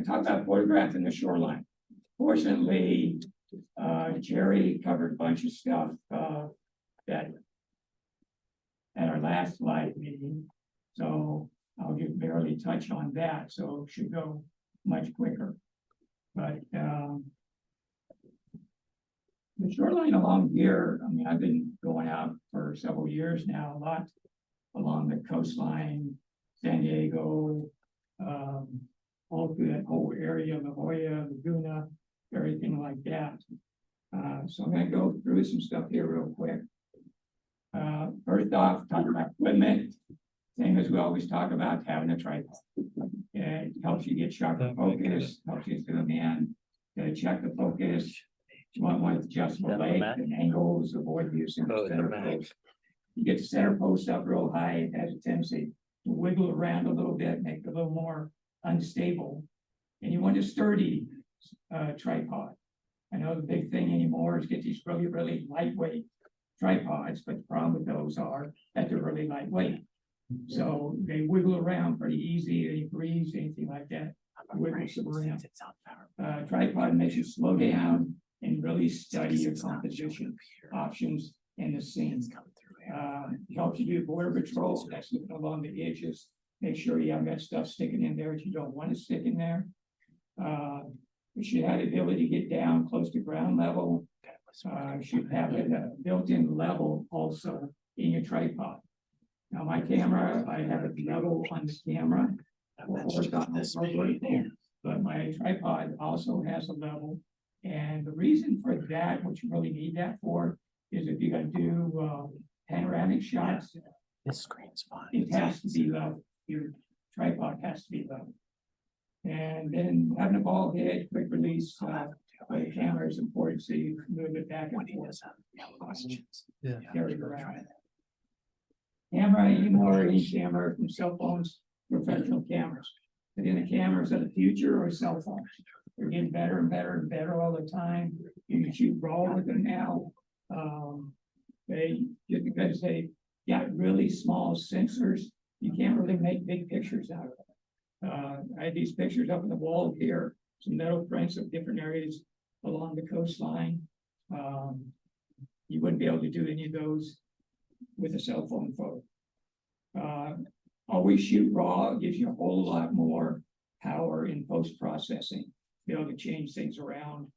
talk about photographing the shoreline. Fortunately, Jerry covered a bunch of stuff that at our last live meeting, so I'll just barely touch on that, so it should go much quicker. But the shoreline along here, I mean, I've been going out for several years now, a lot along the coastline, San Diego, all through that whole area, La Jolla, Laguna, everything like that. So I'm going to go through some stuff here real quick. First off, talk about equipment. Same as we always talk about, having a tripod. It helps you get sharper focus, helps you zoom in, to check the focus. You want one with adjustable length and angles, avoid using the center post. You get the center post up real high, it has a tendency to wiggle around a little bit, make it a little more unstable. And you want a sturdy tripod. I know the big thing anymore is get these really, really lightweight tripods, but the problem with those are that they're really lightweight. So they wiggle around pretty easy, any breeze, anything like that. Tripod makes you slow down and really study your composition options in the scene. Helps you do border patrol, that's looking along the edges. Make sure you haven't got stuff sticking in there that you don't want to stick in there. You should have the ability to get down close to ground level. You should have a built-in level also in your tripod. Now my camera, I have it level on the camera, but my tripod also has a level. And the reason for that, what you really need that for, is if you're going to do panoramic shots, this screen's fine. It has to be level. Your tripod has to be level. And then having a ball head, quick release by the camera is important, so you can move it back and forth. Carry it around. Camera anymore, any camera from cell phones, professional cameras. But in the cameras of the future or cell phones, they're getting better and better and better all the time. You can shoot raw with them now. They just because they got really small sensors, you can't really make big pictures out of it. I had these pictures up on the wall here, some metal prints of different areas along the coastline. You wouldn't be able to do any of those with a cell phone photo. Always shoot raw, gives you a whole lot more power in post-processing, be able to change things around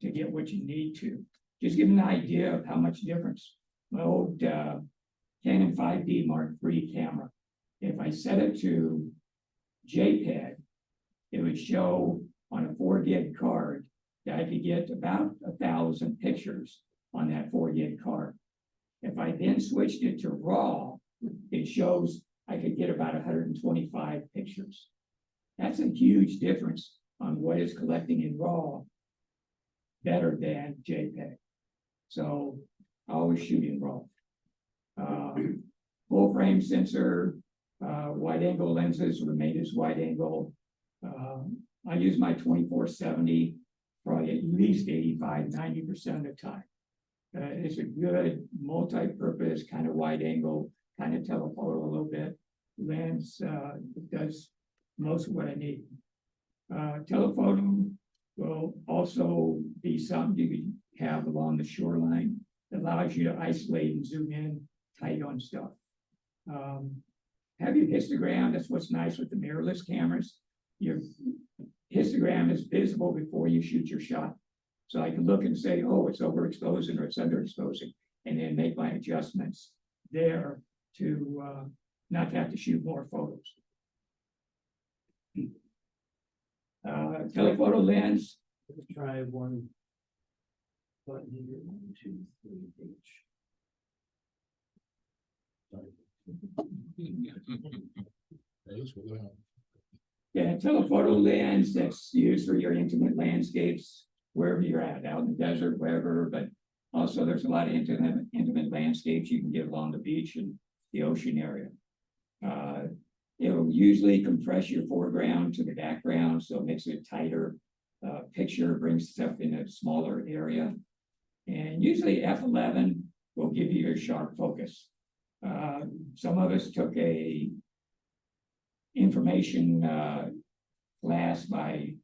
to get what you need to. Just give an idea of how much difference. My old Canon 5D Mark III camera, if I set it to JPEG, it would show on a 4 gig card that I could get about 1,000 pictures on that 4 gig card. If I then switched it to RAW, it shows I could get about 125 pictures. That's a huge difference on what is collecting in RAW better than JPEG. So I always shoot in RAW. Full frame sensor, wide angle lenses remain as wide angle. I use my 24-70 probably at least 85–90% of the time. It's a good multi-purpose kind of wide angle, kind of telephoto a little bit lens. It does most of what I need. Telephoto will also be something you can have along the shoreline that allows you to isolate and zoom in tight on stuff. Have your histogram. That's what's nice with the mirrorless cameras. Your histogram is visible before you shoot your shot. So I can look and say, oh, it's overexposing or it's underexposing, and then make my adjustments there to not have to shoot more photos. Telephoto lens. Let's try one button here. 1, 2, 3, H. Yeah, telephoto lens that's used for your intimate landscapes, wherever you're at, out in the desert, wherever. But also, there's a lot of intimate landscapes you can get along the beach and the ocean area. It'll usually compress your foreground to the background, so it makes it a tighter picture, brings stuff in a smaller area. And usually F11 will give you your sharp focus. Some of us took a information class by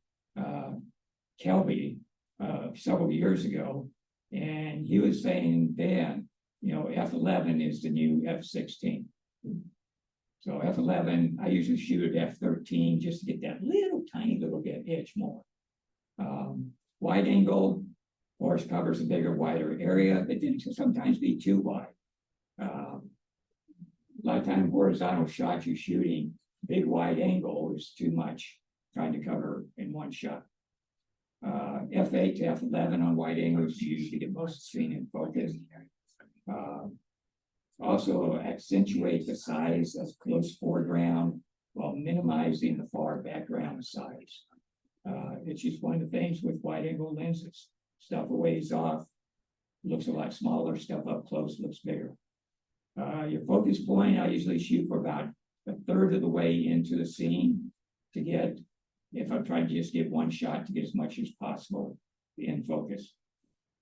Kelby, several years ago. And he was saying then, you know, F11 is the new F16. So F11, I usually shoot at F13 just to get that little tiny little bit itch more. Wide angle, of course, covers a bigger, wider area, but then can sometimes be too wide. A lot of time horizontal shots you're shooting, big wide angle is too much trying to cover in one shot. F8 to F11 on wide angles, you usually get most of the screen in focus. Also accentuate the size of close foreground while minimizing the far background size. It's just one of the things with wide angle lenses. Stuff a ways off looks a lot smaller, stuff up close looks bigger. Your focus point, I usually shoot for about a third of the way into the scene to get, if I'm trying to just get one shot, to get as much as possible in focus.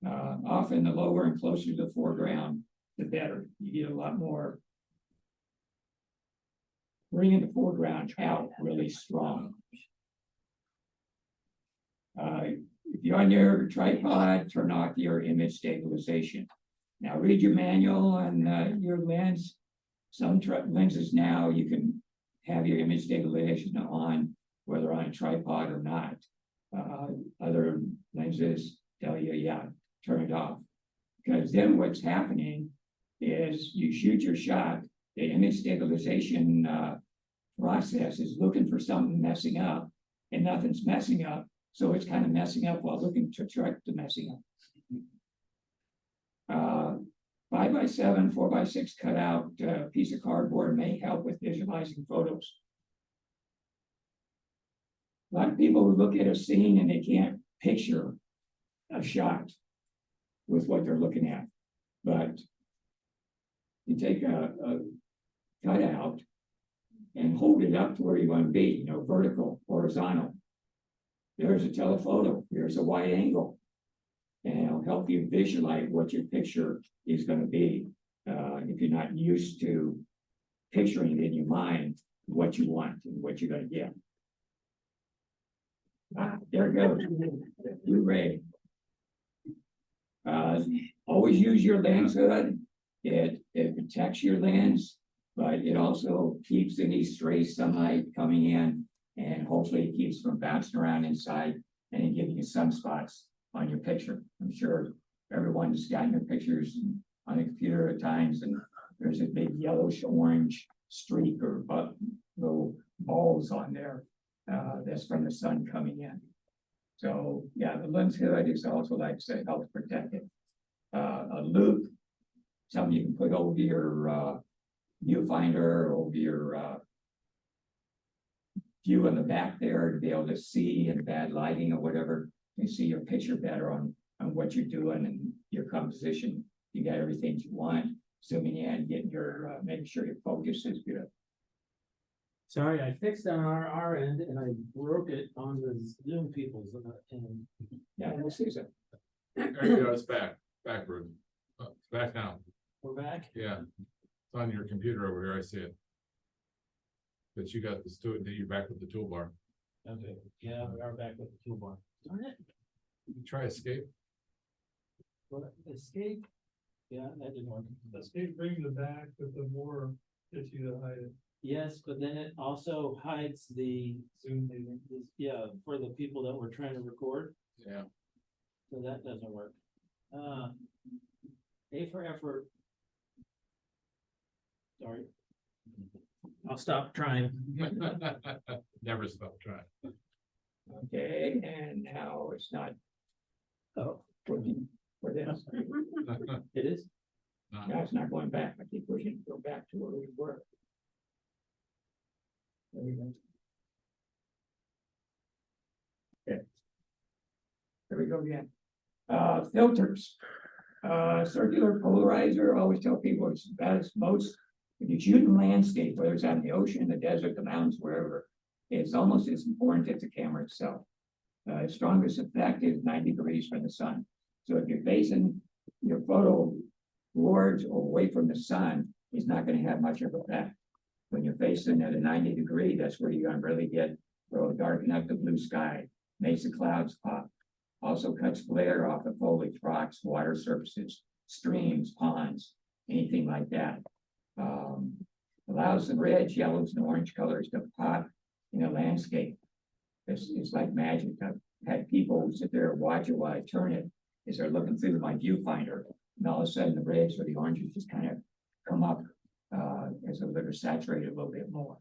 Often the lower and closer to the foreground, the better. You get a lot more, bringing the foreground out really strong. If you're on your tripod, turn off your image stabilization. Now read your manual on your lens. Some lenses now you can have your image stabilization on, whether on a tripod or not. Other lenses tell you, yeah, turn it off. Because then what's happening is you shoot your shot, the image stabilization process is looking for something messing up, and nothing's messing up. So it's kind of messing up while looking to correct the messing up. 5x7, 4x6 cutout piece of cardboard may help with visualizing photos. A lot of people who look at a scene and they can't picture a shot with what they're looking at. But you take a cutout and hold it up to where you want to be, you know, vertical, horizontal. There's a telephoto, here's a wide angle. And it'll help you visualize what your picture is going to be. If you're not used to picturing in your mind what you want and what you're going to get. There it goes. Blu-ray. Always use your lens hood. It protects your lens, but it also keeps any stray sunlight coming in, and hopefully it keeps from bouncing around inside and giving you sunspots on your picture. I'm sure everyone's gotten their pictures on a computer at times, and there's a big yellowish orange streak or little balls on there. That's from the sun coming in. So yeah, the lens hood is also, like I say, helps protect it. A loop, something you can put over your viewfinder, over your view in the back there to be able to see in bad lighting or whatever, you see your picture better on what you're doing and your composition. You got everything you want, zooming in, getting your making sure your focus is good. Sorry, I fixed on our end and I broke it on the Zoom people's end. Yeah, this is it. There you go, it's backward. It's back now. We're back. Yeah. It's on your computer over here, I see it. But you got this tool, you're back with the toolbar. Okay, yeah, we are back with the toolbar. Darn it. You try escape. What, escape? Yeah, that didn't work. Escape brings it back, but the more gets you to hide it. Yes, but then it also hides the Zoom meeting. yeah, for the people that we're trying to record, Yeah. so that doesn't work. A for effort. Sorry. I'll stop trying. Never stop trying. Okay, and now it's not Oh, working for this. it is? Now it's not going back. I keep pushing to go back to where we were. There we go. Okay. There we go again. Filters. Circular polarizer, I always tell people it's about as most, if you shoot in landscape, whether it's out in the ocean, the desert, the mountains, wherever, it's almost as important as the camera itself. Its strongest effect is 90 degrees from the sun. So if you're facing your photo towards or away from the sun, it's not going to have much of an effect. When you're facing at a 90 degree, that's where you're going to really get, darken up the blue sky, makes the clouds pop. Also cuts glare off the foliage, rocks, water surfaces, streams, ponds, anything like that. Allows the reds, yellows, and orange colors to pop in a landscape. It's like magic. I've had people sit there and watch it while I turn it as they're looking through my viewfinder, and all of a sudden the reds or the oranges just kind of come up as though they're saturated a little bit more.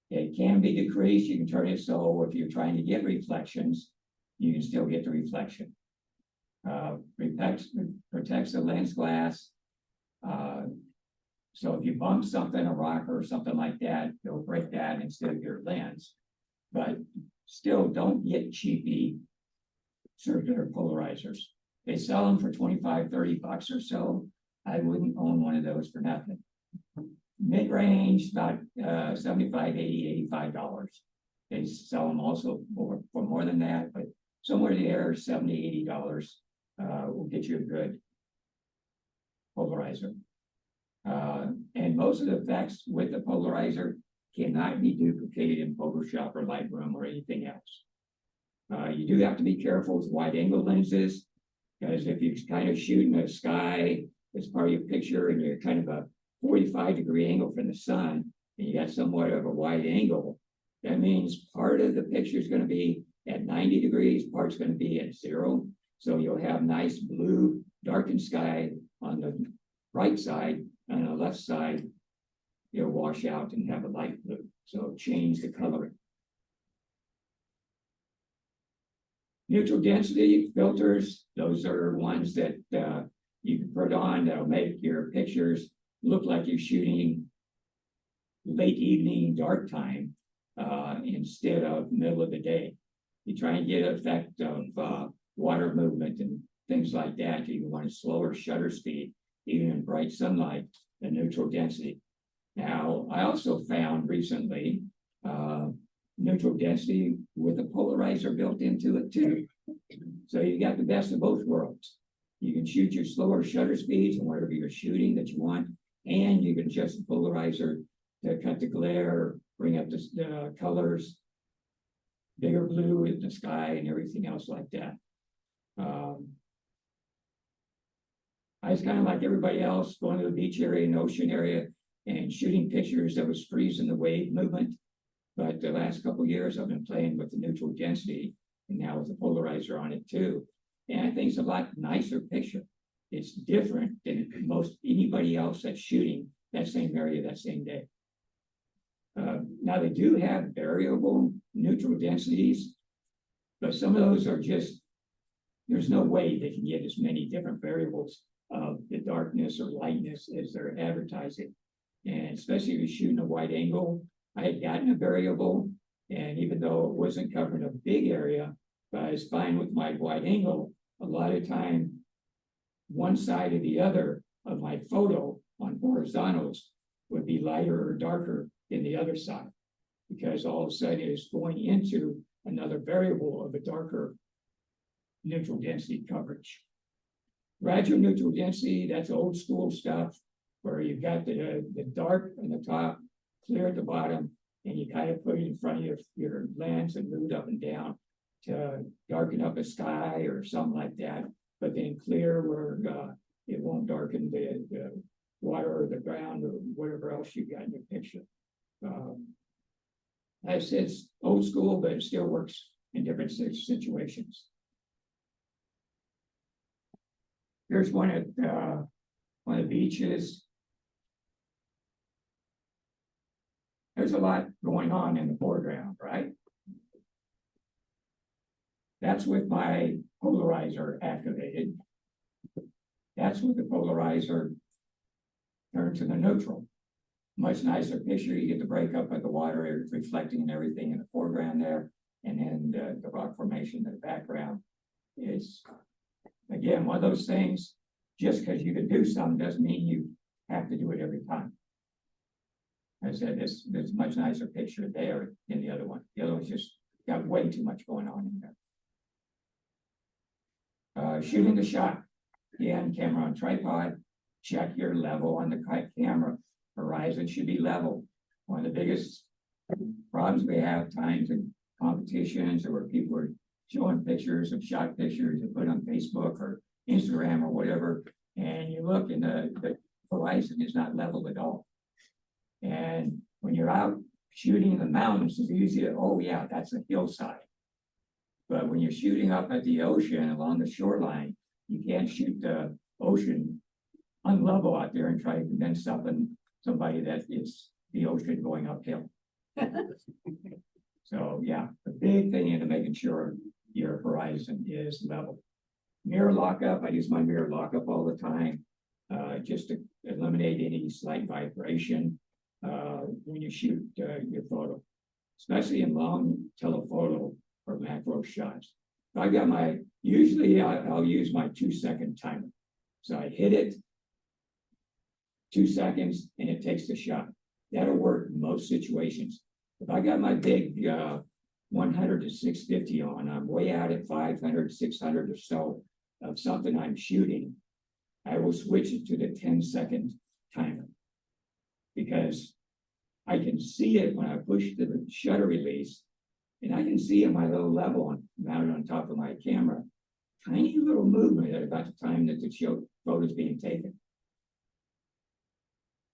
It can be decreased. You can turn it so if you're trying to get reflections, you can still get the reflection. Protects the lens glass. So if you bump something, a rock or something like that, it'll break that instead of your lens. But still, don't get cheapy circular polarizers. They sell them for 25, 30 bucks or so. I wouldn't own one of those for nothing. Mid-range, about $75, $80, $85. They sell them also for more than that, but somewhere there, $70, $80 will get you a good polarizer. And most of the effects with the polarizer cannot be duplicated in Photoshop or Lightroom or anything else. You do have to be careful with wide angle lenses, because if you're kind of shooting a sky as part of your picture and you're kind of a 45-degree angle from the sun, and you got somewhat of a wide angle, that means part of the picture is going to be at 90 degrees, part's going to be at 0. So you'll have nice blue darkened sky on the right side, and on the left side, you'll wash out and have a light blue. So change the coloring. Neutral density filters, those are ones that you can put on that'll make your pictures look like you're shooting late evening, dark time, instead of middle of the day. You try and get an effect of water movement and things like that. You want a slower shutter speed, even in bright sunlight, the neutral density. Now, I also found recently neutral density with a polarizer built into it too. So you got the best of both worlds. You can shoot your slower shutter speeds and whatever you're shooting that you want, and you can adjust the polarizer to cut the glare, bring up the colors, bigger blue in the sky and everything else like that. I was kind of like everybody else, going to the beach area and ocean area and shooting pictures that was freezing the wave movement. But the last couple of years, I've been playing with the neutral density and now with the polarizer on it too. And I think it's a lot nicer picture. It's different than most anybody else that's shooting that same area that same day. Now they do have variable neutral densities, but some of those are just, there's no way they can get as many different variables of the darkness or lightness as they're advertising. And especially if you're shooting a wide angle, I had gotten a variable, and even though it wasn't covering a big area, but I was fine with my wide angle, a lot of time, one side or the other of my photo on horizontals would be lighter or darker than the other side, because all of a sudden it is going into another variable of a darker neutral density coverage. Gradual neutral density, that's old school stuff, where you've got the dark on the top, clear at the bottom, and you kind of put it in front of your lens and move it up and down to darken up a sky or something like that, but then clear where it won't darken the water or the ground or whatever else you got in your picture. I said it's old school, but it still works in different situations. Here's one at one of the beaches. There's a lot going on in the foreground, right? That's with my polarizer activated. That's with the polarizer turned to the neutral. Much nicer picture. You get the breakup of the water reflecting and everything in the foreground there. And then the rock formation in the background is, again, one of those things, just because you can do something doesn't mean you have to do it every time. I said, there's a much nicer picture there than the other one. The other one's just got way too much going on in there. Shooting the shot. Again, camera on tripod. Check your level on the camera. Horizon should be level. One of the biggest problems we have times in competitions or where people are showing pictures of shot pictures and put on Facebook or Instagram or whatever, and you look and the horizon is not level at all. And when you're out shooting in the mountains, it's easy to, oh yeah, that's a hillside. But when you're shooting up at the ocean along the shoreline, you can't shoot the ocean unlevel out there and try to convince somebody that it's the ocean going uphill. So yeah, the big thing into making sure your horizon is level. Mirror lockup, I use my mirror lockup all the time, just to eliminate any slight vibration when you shoot your photo, especially in long telephoto or macro shots. I got my, usually I'll use my 2-second timer. So I hit it, 2 seconds, and it takes the shot. That'll work in most situations. If I got my big 100 to 650 on, I'm way out at 500, 600 or so of something I'm shooting, I will switch it to the 10-second timer. Because I can see it when I push the shutter release, and I can see at my low level mounted on top of my camera, tiny little movement at about the time that the photo is being taken.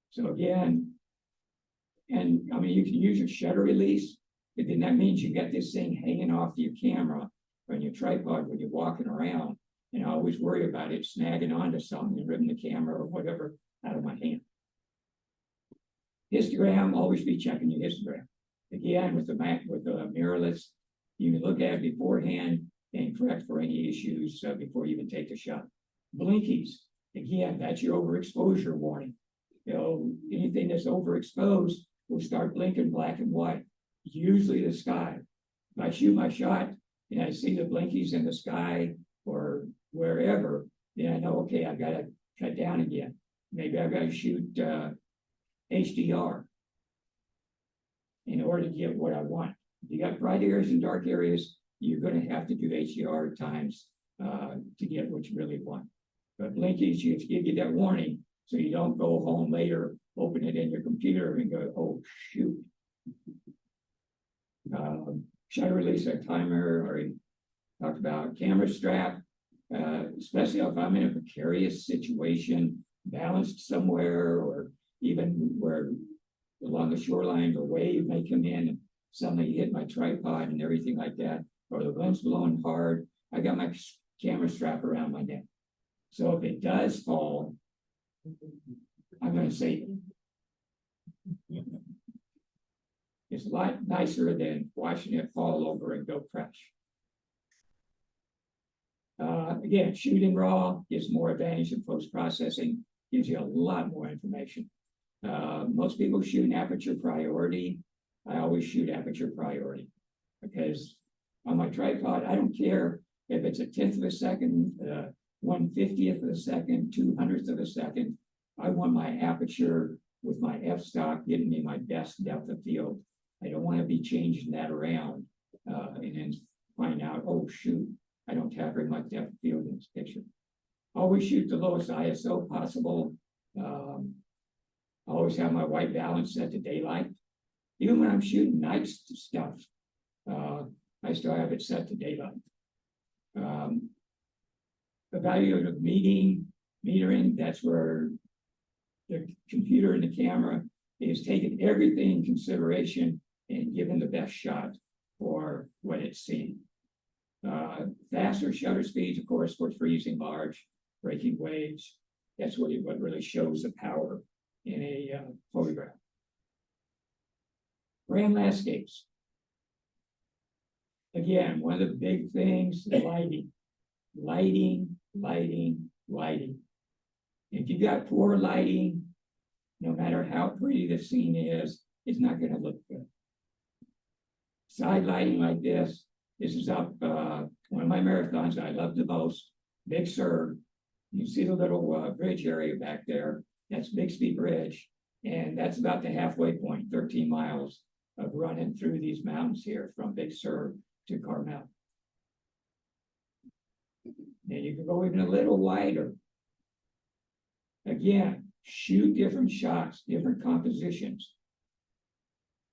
So again, and I mean, you can use your shutter release, but then that means you got this thing hanging off your camera or on your tripod when you're walking around, and I always worry about it snagging onto something and ripping the camera or whatever out of my hand. Histogram, always be checking your histogram. Again, with the mirrorless, you can look at it beforehand and correct for any issues before you even take the shot. Blinkies, again, that's your overexposure warning. You know, anything that's overexposed will start blinking black and white. Usually the sky. If I shoot my shot and I see the blinkies in the sky or wherever, then I know, okay, I've got to cut down again. Maybe I've got to shoot HDR in order to get what I want. If you got bright areas and dark areas, you're going to have to do HDR at times to get what you really want. But blinkies, you have to give you that warning so you don't go home later, open it in your computer and go, oh, shoot. Shutter release, a timer, already talked about. Camera strap, especially if I'm in a precarious situation, balanced somewhere, or even where along the shoreline, the wave may come in and suddenly hit my tripod and everything like that, or the wind's blowing hard. I got my camera strap around my neck. So if it does fall, I'm going to save it. It's a lot nicer than watching it fall over and go crash. Again, shooting raw gives more advantage in post-processing, gives you a lot more information. Most people shoot an aperture priority. I always shoot aperture priority because on my tripod, I don't care if it's a 1/10 of a second, 1/50th of a second, 200th of a second. I want my aperture with my f-stop getting me my best depth of field. I don't want to be changing that around and then find out, oh shoot, I don't have very much depth of field in this picture. Always shoot the lowest ISO possible. I always have my white balance set to daylight. Even when I'm shooting night stuff, I still have it set to daylight. The value of metering, that's where the computer and the camera is taking everything in consideration and giving the best shot for what it's seeing. Faster shutter speeds, of course, for freezing large, breaking waves. That's what really shows the power in a photograph. Grand landscapes. Again, one of the big things, lighting. Lighting. If you got poor lighting, no matter how pretty the scene is, it's not going to look good. Side lighting like this is up one of my marathons I love the most, Big Sur. You see the little bridge area back there. That's Bixby Bridge. And that's about the halfway point, 13 miles of running through these mountains here from Big Sur to Carmel. And you can go even a little wider. Again, shoot different shots, different compositions.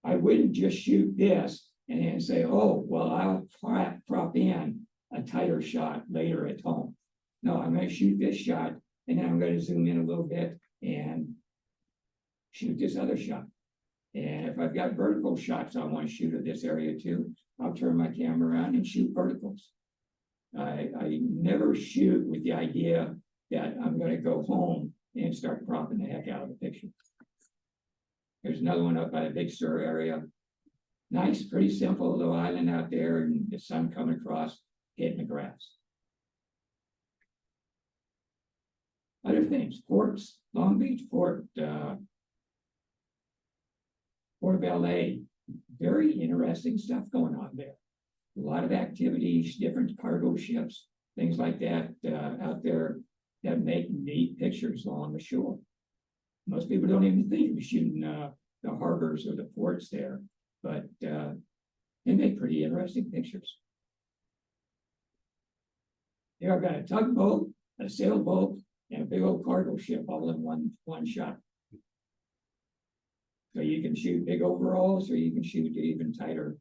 I wouldn't just shoot this and then say, oh, well, I'll prop in another shot later at home. No, I'm gonna shoot this shot, and then I'm gonna zoom in a little bit and shoot this other shot. And if I've got vertical shots I want to shoot of this area too, I'll turn my camera around and shoot verticals. I never shoot with the idea that I'm gonna go home and start cropping the heck out of the picture. There's another one up by the Big Sur area. Nice, pretty simple little island out there, and the sun coming across, hitting the grass. Other things, ports, Long Beach Port, Port of LA, very interesting stuff going on there. A lot of activities, different cargo ships, things like that out there that make neat pictures along the shore. Most people don't even think of shooting the harbors or the ports there, but they make pretty interesting pictures. Here I've got a tugboat, a sailboat, and a big old cargo ship all in one shot. So you can shoot big overalls, or you can shoot even tighter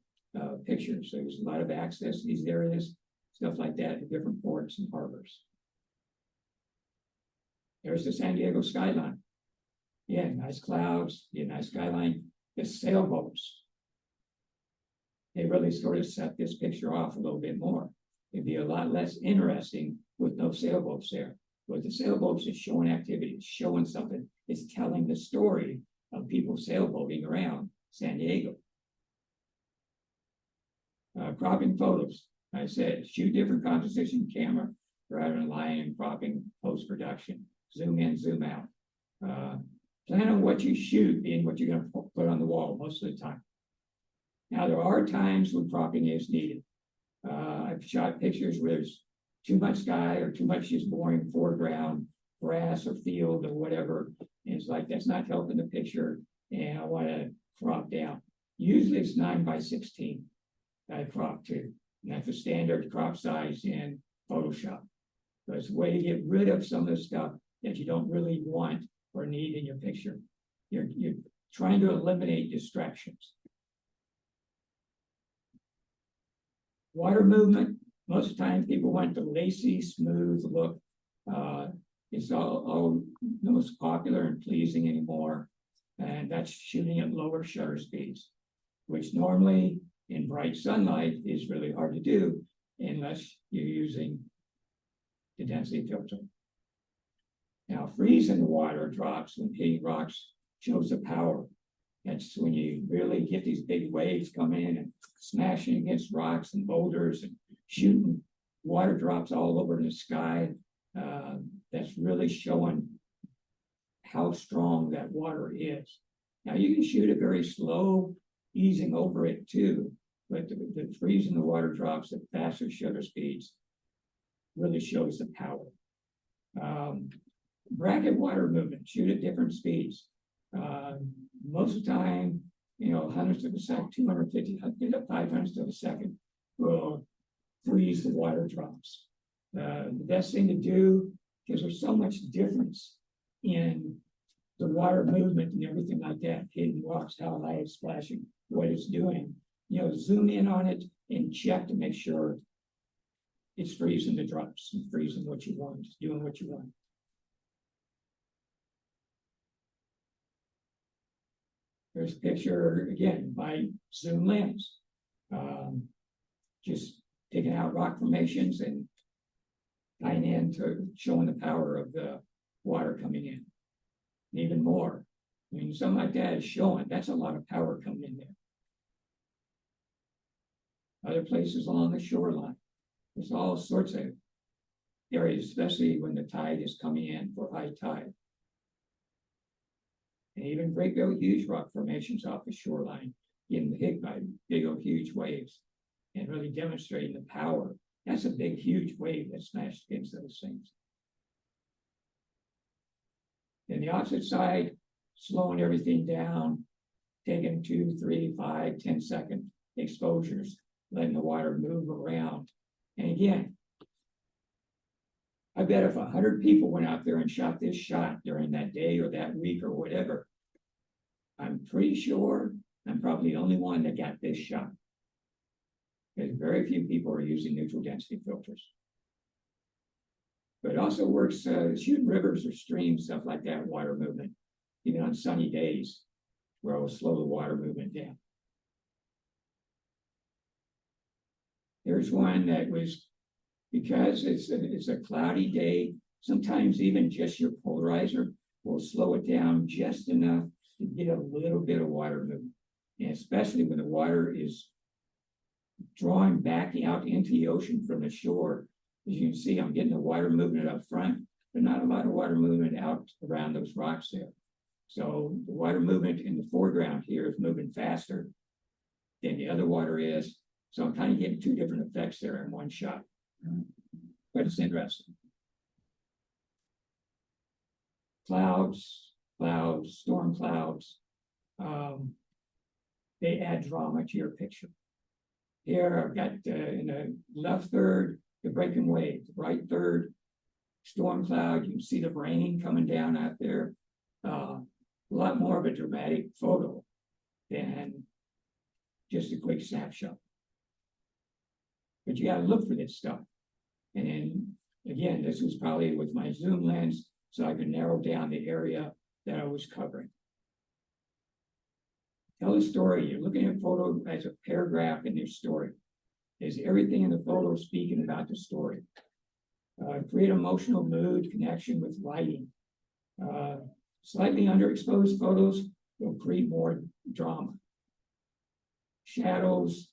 pictures. So there's a lot of access to these areas, stuff like that, at different ports and harbors. There's the San Diego skyline. Yeah, nice clouds, yeah, nice skyline. The sailboats. They really sort of set this picture off a little bit more. It'd be a lot less interesting with no sailboats there. But the sailboats is showing activity, it's showing something, it's telling the story of people sailboating around San Diego. Cropping photos. I said, shoot different composition camera rather than line and cropping post-production. Zoom in, zoom out. Plan on what you shoot being what you're going to put on the wall most of the time. Now, there are times when cropping is needed. I've shot pictures where there's too much sky or too much just boring foreground, grass or field or whatever. And it's like, that's not helping the picture, and I want to crop down. Usually it's 9:16 I crop to, and that's the standard crop size in Photoshop. So it's a way to get rid of some of the stuff that you don't really want or need in your picture. You're trying to eliminate distractions. Water movement, most of the time people want the lacy, smooth look. It's all most popular and pleasing anymore. And that's shooting at lower shutter speeds, which normally in bright sunlight is really hard to do unless you're using the density filter. Now, freezing the water drops when hitting rocks shows the power. That's when you really get these big waves coming in and smashing against rocks and boulders and shooting water drops all over the sky. That's really showing how strong that water is. Now, you can shoot it very slow, easing over it too, but the freezing the water drops at faster shutter speeds really shows the power. Bracket water movement, shoot at different speeds. Most of the time, hundredths of a second, 250, 500ths of a second will freeze the water drops. The best thing to do, because there's so much difference in the water movement and everything like that, hitting rocks, how high it's splashing, what it's doing, zoom in on it and check to make sure it's freezing the drops and freezing what you want, doing what you want. There's a picture, again, by zoom lens. Just taking out rock formations and tying into showing the power of the water coming in. And even more. I mean, something like that is showing, that's a lot of power coming in there. Other places along the shoreline. There's all sorts of areas, especially when the tide is coming in for high tide. And even great big huge rock formations off the shoreline getting hit by big old huge waves and really demonstrating the power. That's a big huge wave that smashed against those things. Then the opposite side, slowing everything down, taking 2, 3, 5, 10 second exposures, letting the water move around. And again, I bet if 100 people went out there and shot this shot during that day or that week or whatever, I'm pretty sure I'm probably the only one that got this shot. Because very few people are using neutral density filters. But it also works, shooting rivers or streams, stuff like that, water movement, even on sunny days, where it will slow the water movement down. Here's one that was, because it's a cloudy day, sometimes even just your polarizer will slow it down just enough to get a little bit of water movement. And especially when the water is drawing back out into the ocean from the shore. As you can see, I'm getting the water movement up front, but not a lot of water movement out around those rocks there. So the water movement in the foreground here is moving faster than the other water is. So I'm kind of getting two different effects there in one shot. But it's interesting. Clouds, storm clouds. They add drama to your picture. Here I've got in the left third, the breaking wave, the right third, storm cloud. You can see the rain coming down out there. A lot more of a dramatic photo than just a quick snapshot. But you got to look for this stuff. And then again, this was probably with my zoom lens, so I could narrow down the area that I was covering. Tell a story. You're looking at a photo as a paragraph in your story. Is everything in the photo speaking about the story? Create emotional mood connection with lighting. Slightly underexposed photos will create more drama. Shadows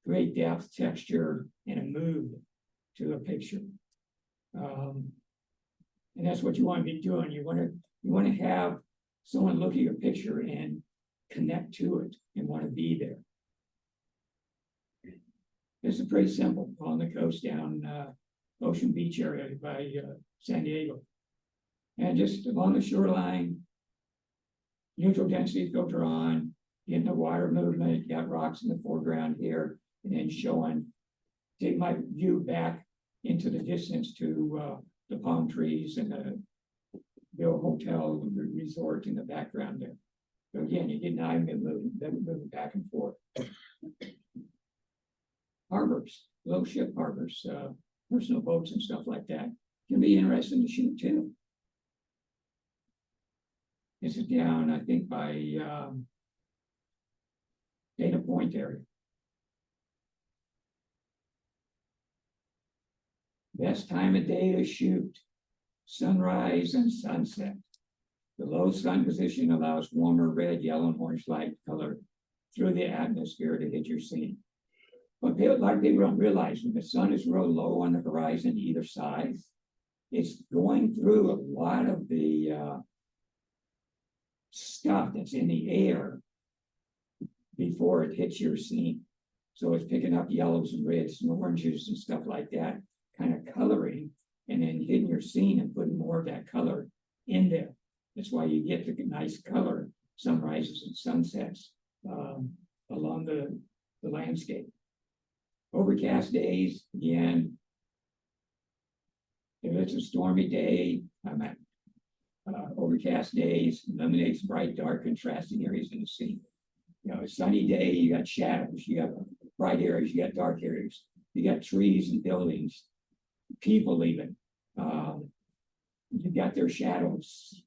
create depth, texture, and a mood to a picture. And that's what you want to be doing. You want to have someone look at your picture and connect to it and want to be there. This is pretty simple on the coast down Ocean Beach area by San Diego. And just along the shoreline, neutral density filter on, getting the water movement, you got rocks in the foreground here, and then take my view back into the distance to the palm trees and the Bill Hotel resort in the background there. So again, you get an eye moving back and forth. Harbors, little ship harbors, personal boats and stuff like that can be interesting to shoot too. This is down, I think, by Dana Point area. Best time of day to shoot, sunrise and sunset. The low sun position allows warmer red, yellow, and orange light color through the atmosphere to hit your scene. But a lot of people don't realize when the sun is real low on the horizon either side, it's going through a lot of the stuff that's in the air before it hits your scene. So it's picking up yellows and reds and oranges and stuff like that, kind of coloring, and then hitting your scene and putting more of that color in there. That's why you get the nice color sunrises and sunsets along the landscape. Overcast days, again, if it's a stormy day, overcast days eliminates bright, dark, contrasting areas in the scene. You know, a sunny day, you got shadows, you got bright areas, you got dark areas, you got trees and buildings, people even. You've got their shadows,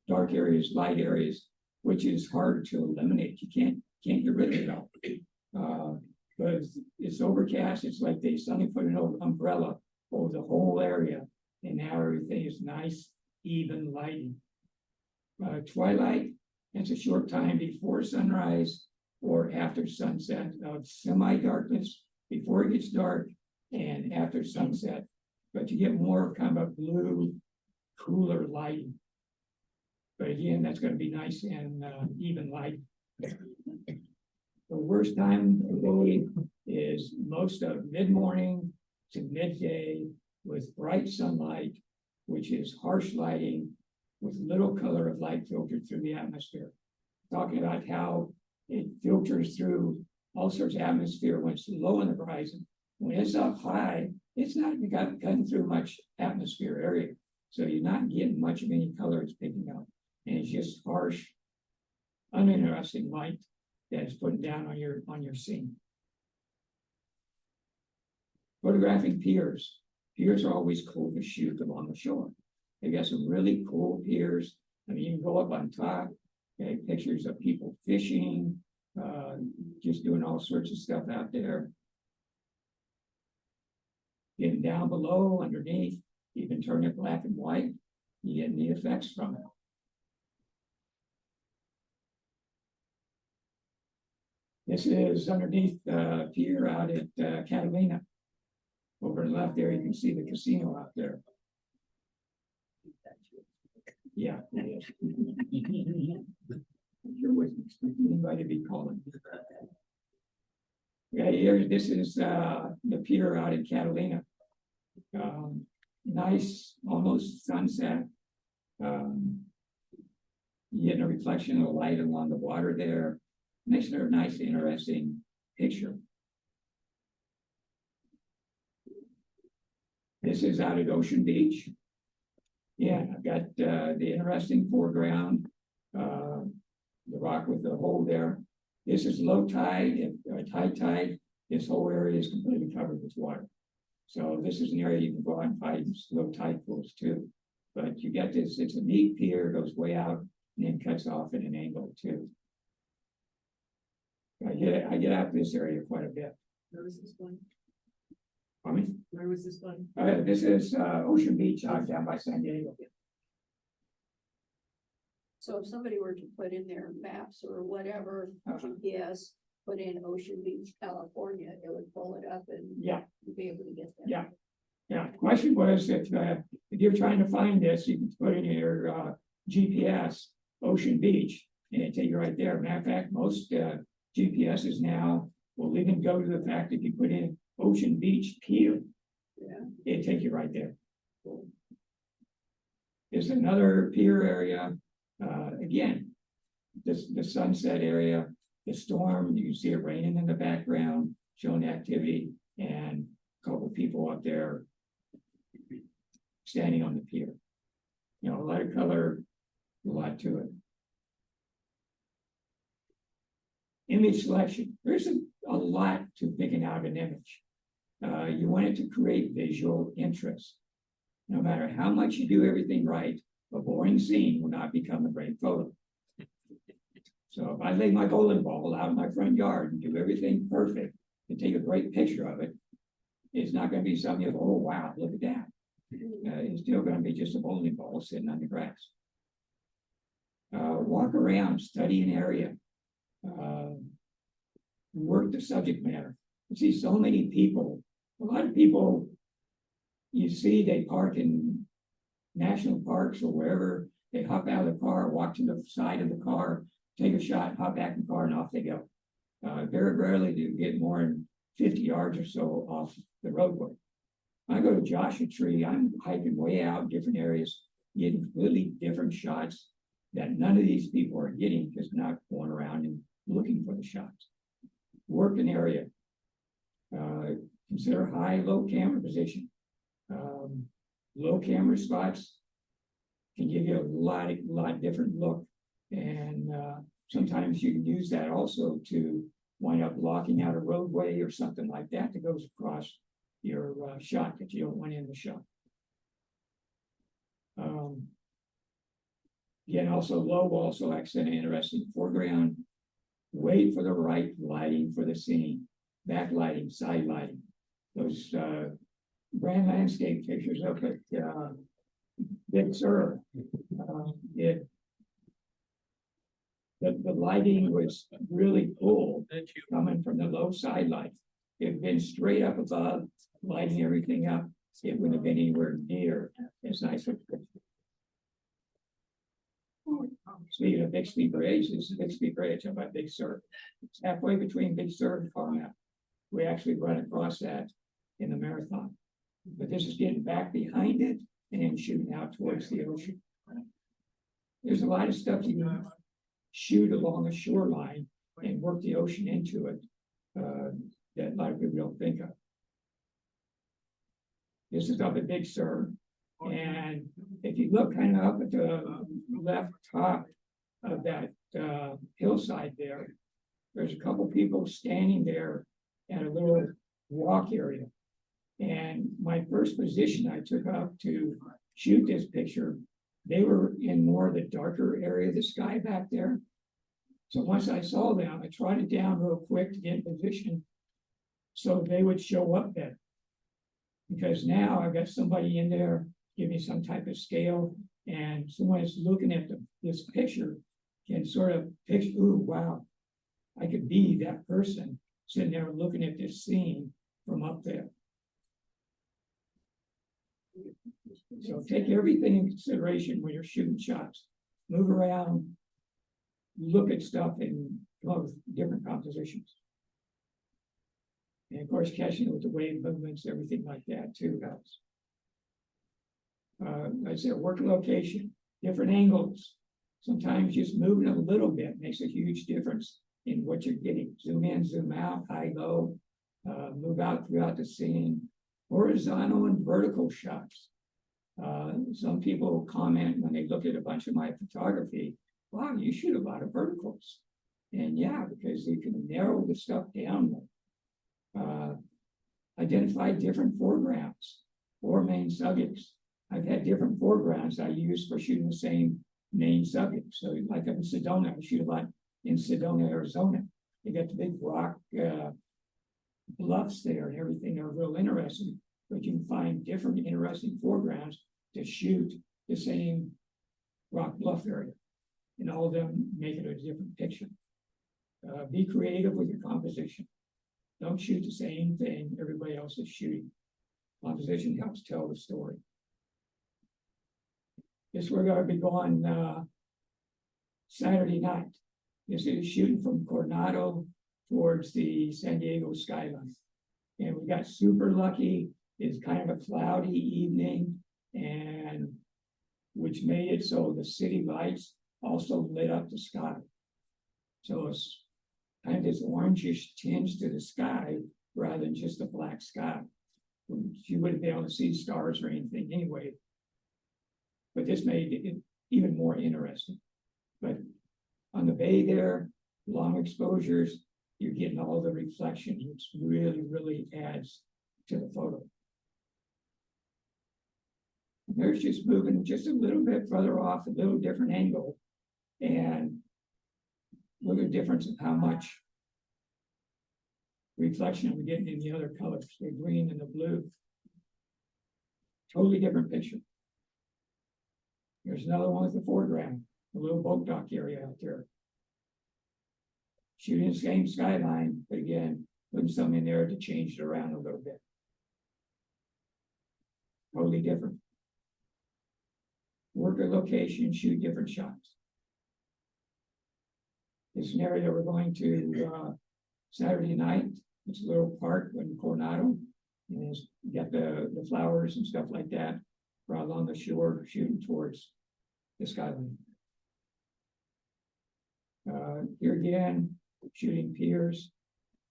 dark areas, light areas, which is hard to eliminate. You can't get rid of it all. Because it's overcast, it's like they suddenly put an umbrella over the whole area, and now everything is nice, even lighting. Twilight, it's a short time before sunrise or after sunset of semi-darkness, before it gets dark and after sunset. But you get more kind of a blue, cooler lighting. But again, that's going to be nice and even light. The worst time of day is most of mid-morning to midday with bright sunlight, which is harsh lighting with little color of light filtered through the atmosphere. Talking about how it filters through all sorts of atmosphere when it's low on the horizon. When it's up high, it's not cutting through much atmosphere area. So you're not getting much of any color it's picking up. And it's just harsh, uninteresting light that is put down on your scene. Photographing piers. piers are always cool to shoot along the shore. They got some really cool piers. I mean, you can go up on top, take pictures of people fishing, just doing all sorts of stuff out there. Getting down below, underneath, you can turn it black and white, you get the effects from it. This is underneath the pier out at Catalina. Over to the left there, you can see the casino out there. Yeah. It is. Sure wasn't expecting anybody to be calling. Yeah, here, this is the pier out in Catalina. Nice, almost sunset. You get a reflection of the light along the water there. Makes it a nice, interesting picture. This is out at Ocean Beach. Yeah, I've got the interesting foreground, the rock with the hole there. This is low tide, high tide. This whole area is completely covered with water. So this is an area you can go out and find low tide pools too. But you get this, it's a neat pier, goes way out and then cuts off at an angle too. I get out this area quite a bit. Where was this one? Pardon me? Where was this one? This is Ocean Beach out down by San Diego. So if somebody were to put in their maps or whatever, GPS, put in Ocean Beach, California, it would pull it up and Yeah, you'd be able to get there. yeah. Yeah, question was that if you're trying to find this, you can put in your GPS, Ocean Beach, and it take you right there. Matter of fact, most GPSs now will even go to the fact that you put in Ocean Beach Pier, Yeah. it'd take you right there. There's another pier area, again, the sunset area, the storm, you can see it raining in the background, showing activity, and a couple of people up there standing on the pier. You know, a lot of color, a lot to it. Image selection. There's a lot to picking out an image. You want it to create visual interest. No matter how much you do everything right, a boring scene will not become a great photo. So if I lay my bowling ball out in my front yard and do everything perfect and take a great picture of it, it's not going to be something you go, oh wow, look at that. It's still going to be just a bowling ball sitting on the grass. Walk around, study an area. Work the subject matter. You see so many people, a lot of people you see they park in national parks or wherever, they hop out of the car, walk to the side of the car, take a shot, hop back in the car and off they go. Very rarely do you get more than 50 yards or so off the roadway. When I go to Joshua Tree, I'm hiking way out in different areas, getting completely different shots that none of these people are getting because they're not going around and looking for the shots. Work an area. Consider high, low camera position. Low camera spots can give you a lot different look. And sometimes you can use that also to wind up blocking out a roadway or something like that that goes across your shot that you don't want in the shot. Again, also low also accent interesting foreground. Wait for the right lighting for the scene. Backlighting, side lighting. Those grand landscape pictures up at Big Sur. The lighting was really cool coming from the low side light. If it had been straight up above, lighting everything up, it wouldn't have been anywhere near as nice. Speaking of Bixby Bridge, this is Bixby Bridge up by Big Sur. It's halfway between Big Sur and Farmhouse. We actually run across that in the marathon. But this is getting back behind it and then shooting out towards the ocean. There's a lot of stuff you can shoot along a shoreline and work the ocean into it that a lot of people don't think of. This is up at Big Sur. And if you look kind of up at the left top of that hillside there, there's a couple people standing there at a little walk area. And my first position I took up to shoot this picture, they were in more of the darker area of the sky back there. So once I saw them, I trotted down real quick to get in position so they would show up better. Because now I've got somebody in there, give me some type of scale, and someone that's looking at this picture can sort of picture, ooh, wow, I could be that person sitting there looking at this scene from up there. So take everything in consideration when you're shooting shots. Move around, look at stuff, and come up with different compositions. And of course, catching it with the wave movements, everything like that too helps. Like I said, work location, different angles. Sometimes just moving a little bit makes a huge difference in what you're getting. Zoom in, zoom out, high, low, move out throughout the scene. Horizontal and vertical shots. Some people comment when they look at a bunch of my photography, wow, you shoot a lot of verticals. And yeah, because you can narrow the stuff down more. Identify different foregrounds or main subjects. I've had different foregrounds I use for shooting the same main subject. So like in Sedona, I shoot a lot in Sedona, Arizona. You got the big rock bluffs there and everything are real interesting, but you can find different interesting foregrounds to shoot the same rock bluff area. And all of them make it a different picture. Be creative with your composition. Don't shoot the same thing everybody else is shooting. Composition helps tell the story. This we're going to be going Saturday night. This is shooting from Coronado towards the San Diego skyline. And we got super lucky. It's kind of a cloudy evening, and which made it so the city lights also lit up the sky. So it's kind of this orangish tinge to the sky rather than just a black sky. You wouldn't be able to see stars or anything anyway. But this made it even more interesting. But on the bay there, long exposures, you're getting all the reflections, which really, really adds to the photo. And there's just moving just a little bit further off, a little different angle. And look at the difference of how much reflection we're getting in the other colors, the green and the blue. Totally different picture. There's another one with the foreground, a little boat dock area out there. Shooting the same skyline, but again, putting some in there to change it around a little bit. Totally different. Work a location, shoot different shots. This scenario that we're going to Saturday night, it's a little park in Coronado, and it's got the flowers and stuff like that right along the shore, shooting towards the skyline. Here again, shooting piers,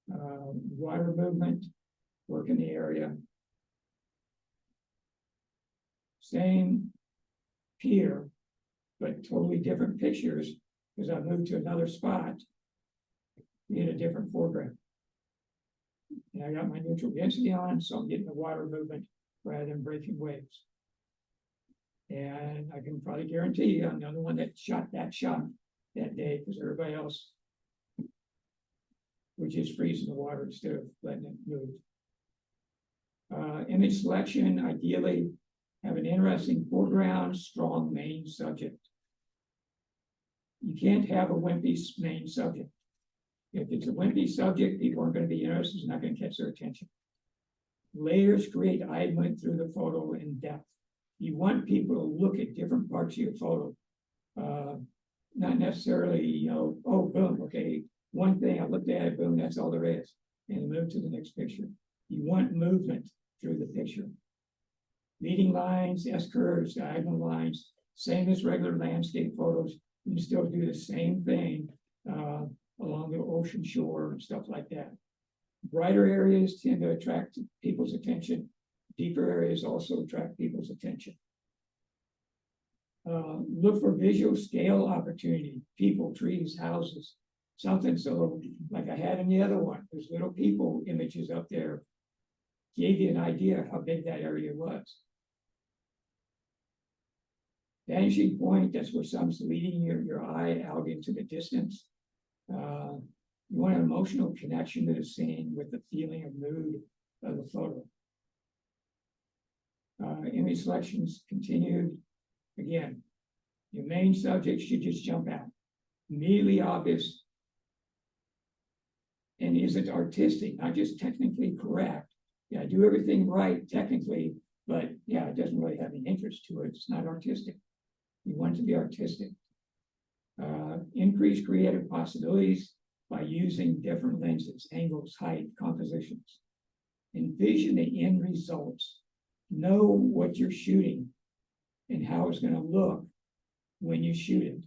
water movement, work in the area. Same pier, but totally different pictures because I moved to another spot in a different foreground. And I got my neutral density on, so I'm getting the water movement rather than breaking waves. And I can probably guarantee you I'm the only one that shot that day because everybody else was just freezing the water instead of letting it move. Image selection, ideally have an interesting foreground, strong main subject. You can't have a wimpy main subject. If it's a wimpy subject, people aren't going to be interested, it's not going to catch their attention. Layers create eye went through the photo in depth. You want people to look at different parts of your photo. Not necessarily, you know, oh, boom, okay, one thing I looked at it, boom, that's all there is. And move to the next picture. You want movement through the picture. Leading lines, S-curves, diagonal lines, same as regular landscape photos. You still do the same thing along the ocean shore and stuff like that. Brighter areas tend to attract people's attention. Deeper areas also attract people's attention. Look for visual scale opportunity, people, trees, houses, something so like I had in the other one. There's little people images up there. gave you an idea of how big that area was. Vanishing point, that's where some's leading your eye out into the distance. You want an emotional connection to the scene with the feeling of mood of the photo. Image selections continued. Again, your main subject should just jump out. Immediately obvious. And is it artistic, not just technically correct? Yeah, do everything right technically, but yeah, it doesn't really have any interest to it. It's not artistic. You want it to be artistic. Increase creative possibilities by using different lenses, angles, height, compositions. Envision the end results. Know what you're shooting and how it's going to look when you shoot it.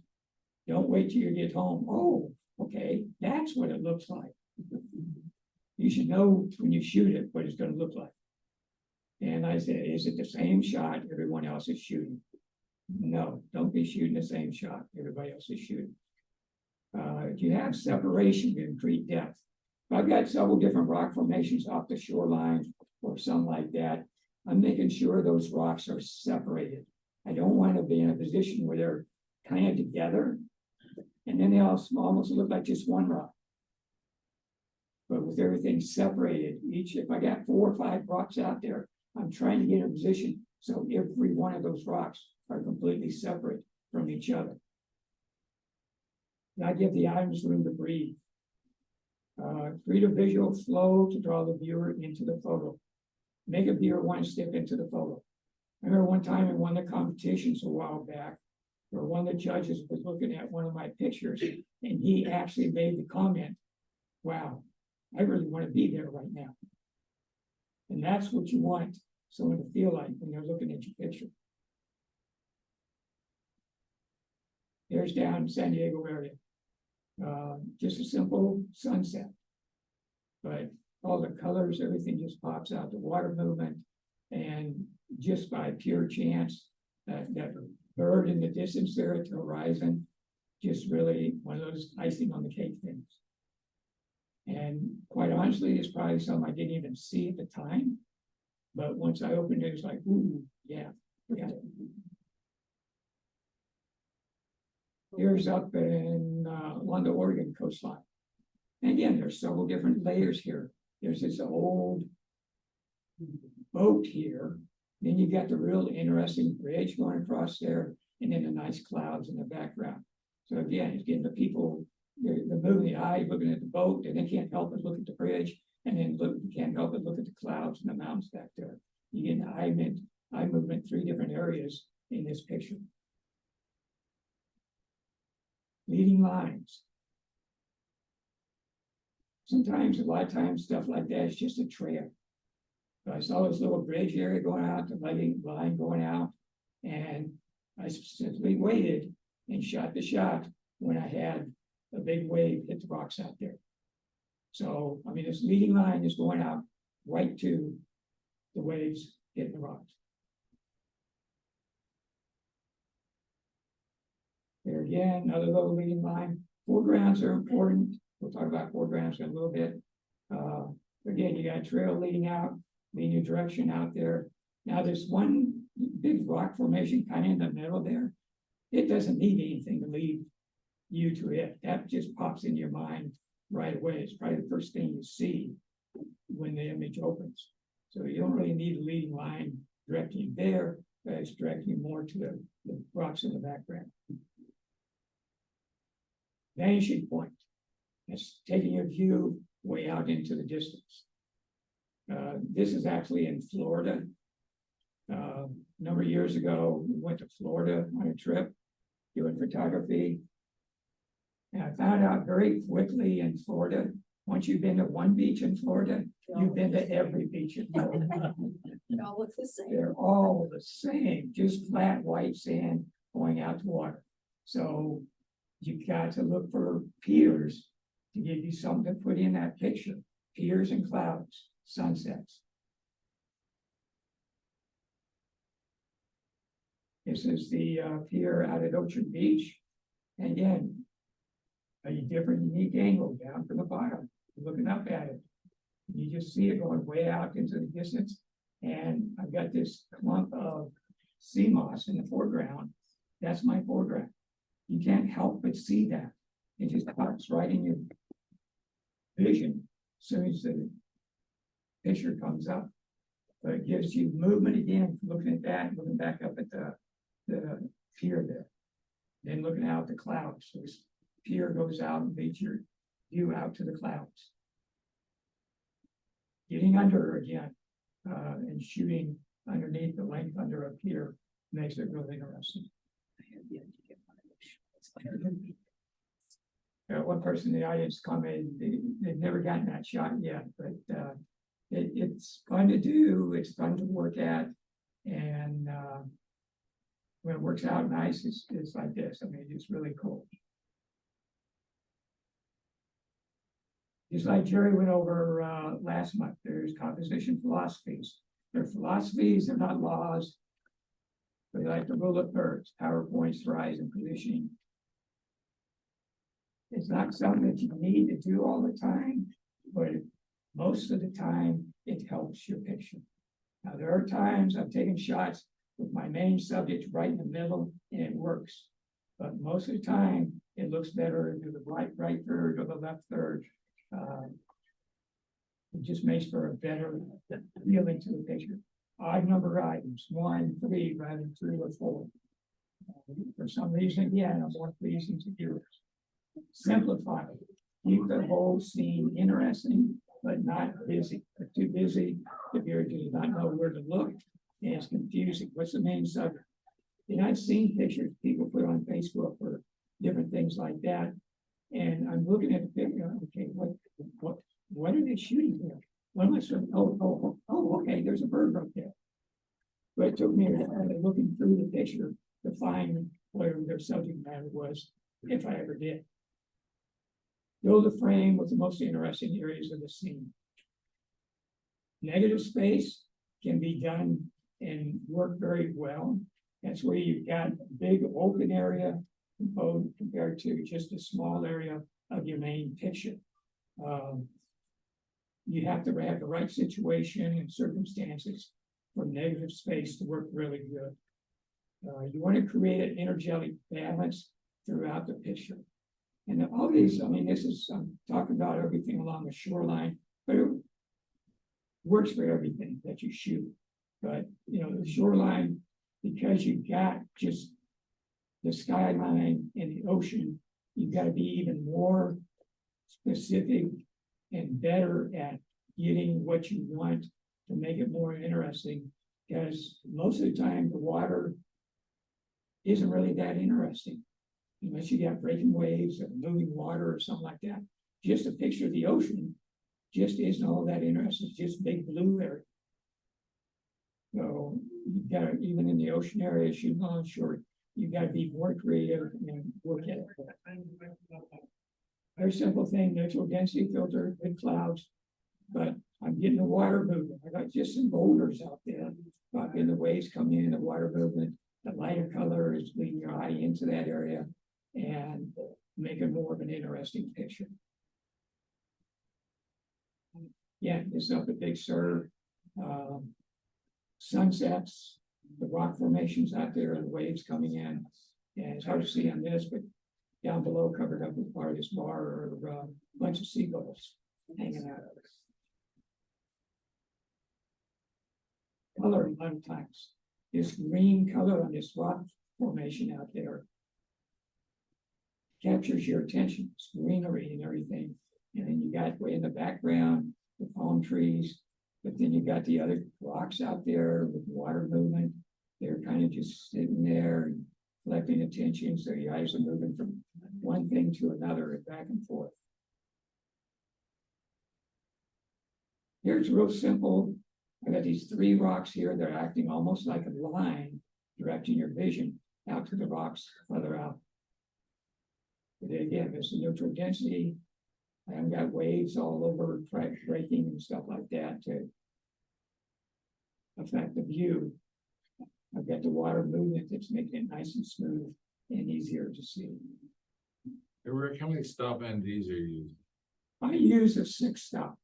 Don't wait till you get home. Oh, okay, that's what it looks like. You should know when you shoot it what it's going to look like. And I said, is it the same shot everyone else is shooting? No, don't be shooting the same shot everybody else is shooting. If you have separation to increase depth, if I've got several different rock formations off the shoreline or something like that, I'm making sure those rocks are separated. I don't want to be in a position where they're kind of together and then they all almost look like just one rock. But with everything separated, if I got 4 or 5 rocks out there, I'm trying to get in a position so every one of those rocks are completely separate from each other. And I give the items room to breathe. Create a visual flow to draw the viewer into the photo. Make a viewer want to step into the photo. I remember one time in one of the competitions a while back, where one of the judges was looking at one of my pictures, and he actually made the comment, wow, I really want to be there right now. And that's what you want someone to feel like when they're looking at your picture. There's down San Diego area. Just a simple sunset. But all the colors, everything just pops out, the water movement, and just by pure chance, that bird in the distance there at the horizon, just really one of those icing on the cake things. And quite honestly, it's probably something I didn't even see at the time. But once I opened it, it's like, ooh, yeah, forget it. Here's up in along the Oregon coastline. And again, there's several different layers here. There's this old boat here. Then you got the real interesting bridge going across there, and then the nice clouds in the background. So again, it's getting the people, they're moving the eye, looking at the boat, and they can't help but look at the bridge, and then you can't help but look at the clouds and the mountains back there. You get the eye movement 3 different areas in this picture. Leading lines. Sometimes, a lot of times, stuff like that is just a trail. So I saw this little bridge area going out, the line going out, and I simply waited and shot the shot when I had a big wave hit the rocks out there. So, I mean, this leading line is going out right to the waves hitting the rocks. There again, another little leading line. Foregrounds are important. We'll talk about foregrounds in a little bit. Again, you got a trail leading out, leading your direction out there. Now, there's one big rock formation kind of in the middle there. It doesn't need anything to lead you to it. That just pops in your mind right away. It's probably the first thing you see when the image opens. So you don't really need a leading line directing you there, but it's directing you more to the rocks in the background. Vanishing point. It's taking your view way out into the distance. This is actually in Florida. A number of years ago, we went to Florida on a trip doing photography. And I found out very quickly in Florida, once you've been to one beach in Florida, you've been to every beach in Florida. They all look the same. They're all the same, just flat white sand going out to water. So you got to look for piers to give you something to put in that picture. Piers and clouds, sunsets. This is the pier out at Ocean Beach. And again, a different unique angle down from the bottom, looking up at it. You just see it going way out into the distance. And I've got this clump of sea moss in the foreground. That's my foreground. You can't help but see that. It just pops right in your vision as soon as the picture comes up. But it gives you movement again, looking at that, looking back up at the pier there. Then looking out the clouds. So this pier goes out and leads your view out to the clouds. Getting under again and shooting underneath the length under a pier makes it really interesting. One person in the audience commented they've never gotten that shot yet, but it's fun to do, it's fun to work at, and when it works out nice, it's like this. I mean, it's really cool. Just like Jerry went over last month, there's composition philosophies. They're philosophies, they're not laws. They like the rule of thirds, PowerPoints, horizon, positioning. It's not something that you need to do all the time, but most of the time it helps your picture. Now, there are times I've taken shots with my main subject right in the middle and it works. But most of the time it looks better to the right third or the left third. It just makes for a better feeling to the picture. Odd number items, 1, 3, rather than 3 or 4. For some reason, again, I'm more pleasing to viewers. Simplify it. Keep the whole scene interesting, but not busy. If too busy, the viewer does not know where to look, and it's confusing. What's the main subject? And I've seen pictures people put on Facebook or different things like that, and I'm looking at the picture. Okay, what are they shooting here? What am I saying? Oh, okay, there's a bird right there. But it took me looking through the picture to find where their subject matter was, if I ever did. Build a frame with the most interesting areas of the scene. Negative space can be done and work very well. That's where you've got a big open area compared to just a small area of your main picture. You have to have the right situation and circumstances for negative space to work really good. You want to create an energetic balance throughout the picture. And all these, I mean, I'm talking about everything along the shoreline, but it works for everything that you shoot. But, the shoreline, because you've got just the skyline and the ocean, you've got to be even more specific and better at getting what you want to make it more interesting, because most of the time the water isn't really that interesting unless you got breaking waves or moving water or something like that. Just a picture of the ocean just isn't all that interesting. It's just big blue area. So you've got to, even in the ocean area, shooting on shore, you've got to be more creative and work at it. Very simple thing, neutral density filter, big clouds, but I'm getting the water movement. I got just some boulders out there. And the waves come in, the water movement, the lighter color is leading your eye into that area and make it more of an interesting picture. Yeah, it's up at Big Sur. Sunsets, the rock formations out there, and the waves coming in. And it's hard to see on this, but down below, covered up with part of this bar, or a bunch of seagulls hanging out of it. Color, a lot of times. This green color on this rock formation out there captures your attention. It's greenery and everything. And then you got way in the background, the palm trees, but then you got the other rocks out there with water movement. They're kind of just sitting there and collecting attention, so your eyes are moving from one thing to another and back and forth. Here's real simple. I got these 3 rocks here. They're acting almost like a line, directing your vision out to the rocks further out. But again, there's a neutral density. I haven't got waves all over, breaking and stuff like that to affect the view. I've got the water movement that's making it nice and smooth and easier to see. Hey, Rick, how many stop NDs are you using? I use a 6 stop.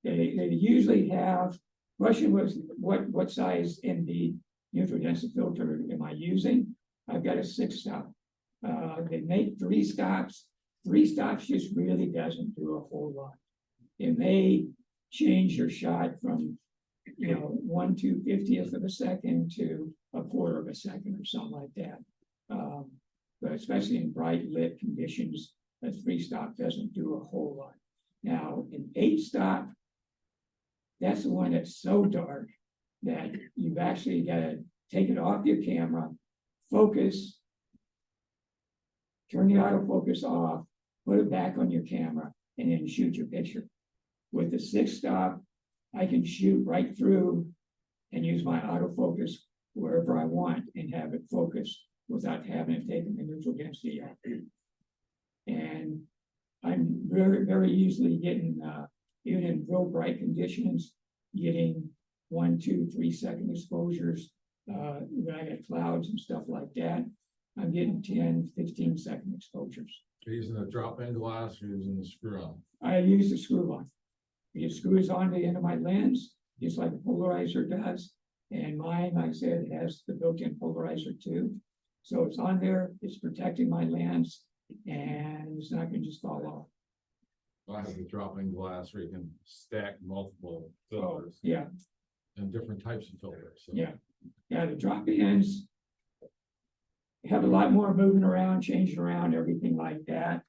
They usually have, question was, what size ND neutral density filter am I using? I've got a 6-stop. They make 3 stops. 3 stops just really doesn't do a whole lot. It may change your shot from, 1/250th of a second to 1/4 of a second or something like that. But especially in bright lit conditions, a 3-stop doesn't do a whole lot. Now, an 8-stop, that's the one that's so dark that you've actually got to take it off your camera, focus, turn the autofocus off, put it back on your camera, and then shoot your picture. With the 6-stop, I can shoot right through and use my autofocus wherever I want and have it focus without having it taken the neutral density out. And I'm very, very easily getting, even in real bright conditions, getting 1, 2, 3 second exposures. When I get clouds and stuff like that, I'm getting 10, 15 second exposures. You're using a drop-in glass or using the screw-on? I use the screw on. It screws on the end of my lens, just like a polarizer does. And mine, like I said, has the built-in polarizer too. So it's on there, it's protecting my lens, and it's not gonna just fall off. I have the drop-in glass where you can stack multiple Oh, filters yeah, and different types of filters. So yeah. Yeah, the drop-ins have a lot more moving around, changing around, everything like that.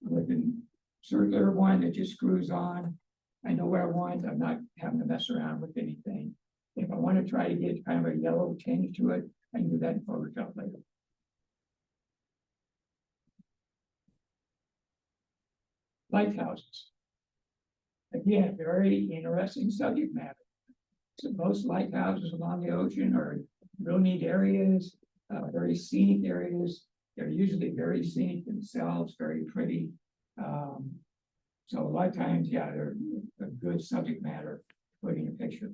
With the circular one that just screws on, I know what I want. I'm not having to mess around with anything. If I want to try to get kind of a yellow tinge to it, I can do that in Photoshop later. Lighthouses. Again, very interesting subject matter. So most lighthouses along the ocean are real neat areas, very scenic areas. They're usually very scenic themselves, very pretty. So a lot of times, yeah, they're a good subject matter to put in a picture.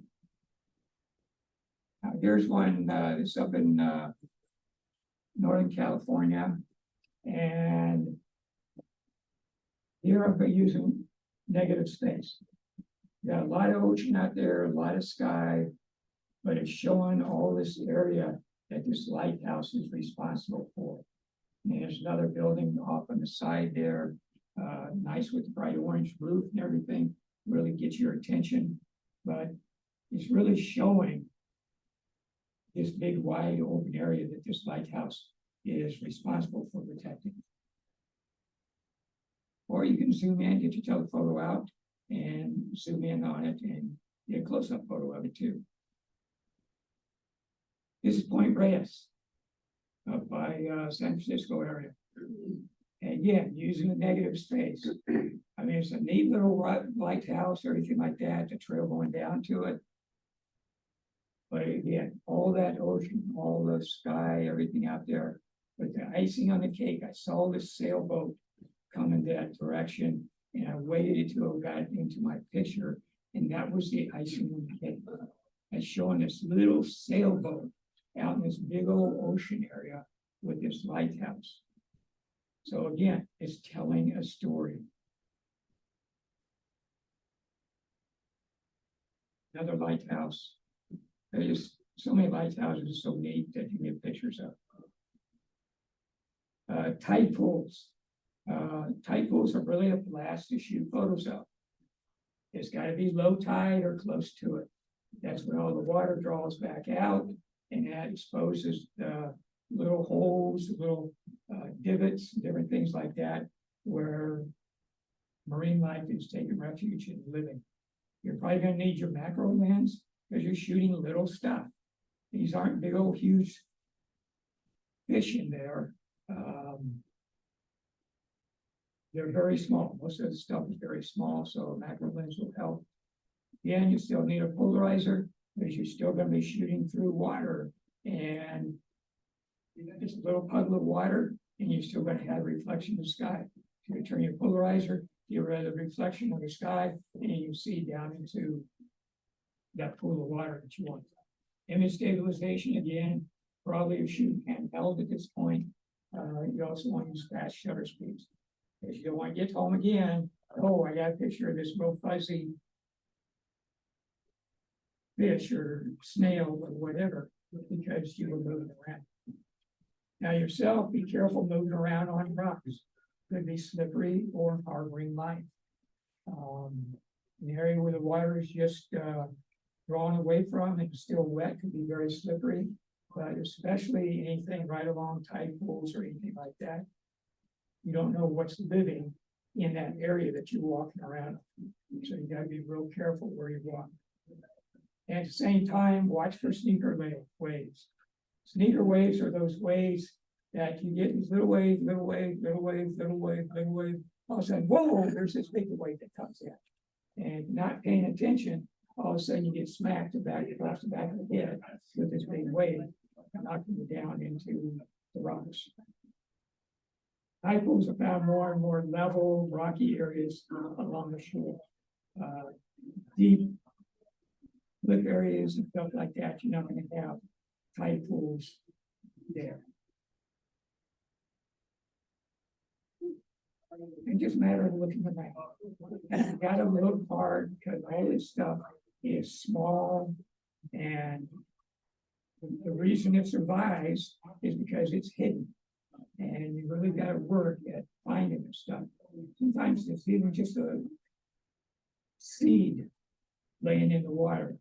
Here's one that's up in Northern California, and here I'm using negative space. Got a lot of ocean out there, a lot of sky, but it's showing all this area that this lighthouse is responsible for. And there's another building off on the side there, nice with the bright orange roof and everything, really gets your attention. But it's really showing this big wide open area that this lighthouse is responsible for protecting. Or you can zoom in, get your telephoto out and zoom in on it and get a close-up photo of it too. This is Point Reyes up by San Francisco area. And again, using a negative space. I mean, it's a neat little lighthouse, everything like that, the trail going down to it. But again, all that ocean, all the sky, everything out there, with the icing on the cake, I saw this sailboat come in that direction, and I waited until it got into my picture, and that was the icing on the cake. It's showing this little sailboat out in this big old ocean area with this lighthouse. So again, it's telling a story. Another lighthouse. There's just so many lighthouses, so neat that you get pictures of. Tide pools. Tide pools are really a blast to shoot photos of. It's got to be low tide or close to it. That's when all the water draws back out, and that exposes the little holes, little divots, different things like that, where marine life is taking refuge and living. You're probably going to need your macro lens because you're shooting little stuff. These aren't big old huge fish in there. They're very small. Most of the stuff is very small, so a macro lens will help. Again, you still need a polarizer because you're still going to be shooting through water, and it's a little puddle of water, and you're still going to have reflection of the sky. So you turn your polarizer, get rid of the reflection of the sky, and you see down into that pool of water that you want. Image stabilization, again, probably you're shooting handheld at this point. You also want to use fast shutter speeds, because you don't want to get home again oh, I got a picture of this real fuzzy fish or snail or whatever, because you were moving around. Now yourself, be careful moving around on rocks. Could be slippery or harboring life. An area where the water is just drawn away from and still wet can be very slippery, but especially anything right along tide pools or anything like that. You don't know what's living in that area that you're walking around. So you gotta be real careful where you walk. And at the same time, watch for sneaker waves. Sneaker waves are those waves that you get these little waves, little waves, little waves, little waves, little waves. All of a sudden, whoa, there's this big wave that comes in. And not paying attention, all of a sudden you get smacked across the back of the head with this big wave, knocking you down into the rocks. Tide pools are found more and more level, rocky areas along the shore. Deep cliff areas and stuff like that, you're not going to have tide pools there. It's just a matter of looking around. And you gotta look hard because all this stuff is small, and the reason it survives is because it's hidden. And you really gotta work at finding the stuff. Sometimes it's even just a seed laying in the water.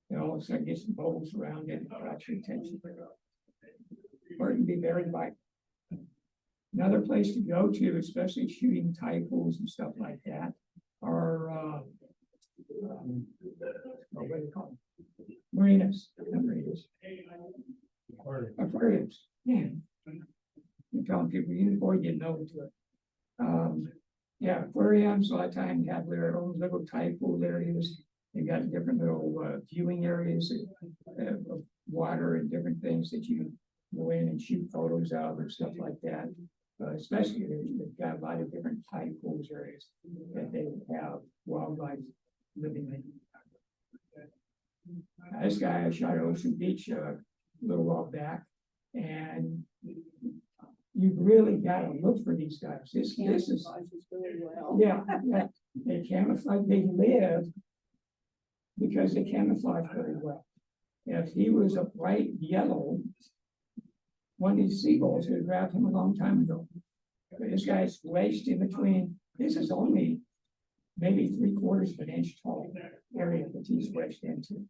And all of a sudden get some bubbles around it and attract your attention. Or it can be very vital. Another place to go to, especially shooting tide pools and stuff like that, are what do you call them? Marinas. Aquariums. Yeah. You're telling people you before you get over to it. Yeah, aquariums a lot of times have their own little tide pool areas. They've got different little viewing areas of water and different things that you go in and shoot photos of and stuff like that. Especially they've got a lot of different tide pools areas that they have wildlife living in. This guy I shot at Ocean Beach a little while back, and you've really got to look for these guys. This is yeah, they camouflage. They live because they camouflage very well. If he was a bright yellow, one of these seagulls would have grabbed him a long time ago. But this guy's wedged in between. This is only maybe 3/4 of an inch tall area that he's wedged into.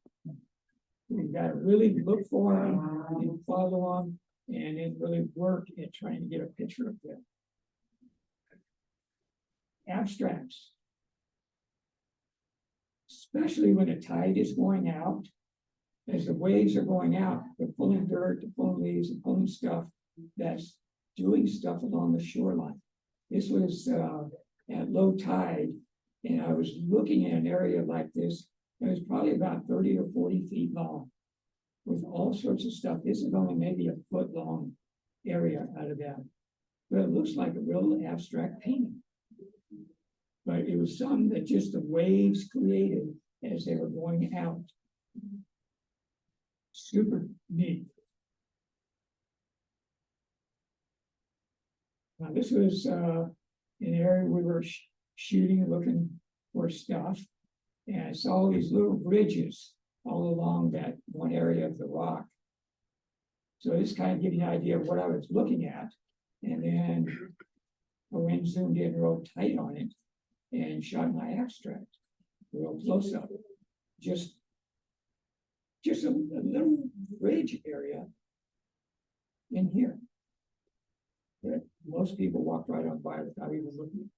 You've got to really look for him and follow him, and then really work at trying to get a picture of them. Abstracts. Especially when the tide is going out. As the waves are going out, they're pulling dirt, they're pulling leaves, they're pulling stuff that's doing stuff along the shoreline. This was at low tide, and I was looking at an area like this. It was probably about 30 or 40 feet long with all sorts of stuff. This is only maybe a foot long area out of that. But it looks like a real abstract painting. But it was some that just the waves created as they were going out. Super neat. Now this was an area we were shooting and looking for stuff, and I saw these little bridges all along that one area of the rock. So this kind of gives you an idea of what I was looking at, and then I went and zoomed in real tight on it and shot my abstract real close up. Just a little bridge area in here that most people walk right on by without even looking.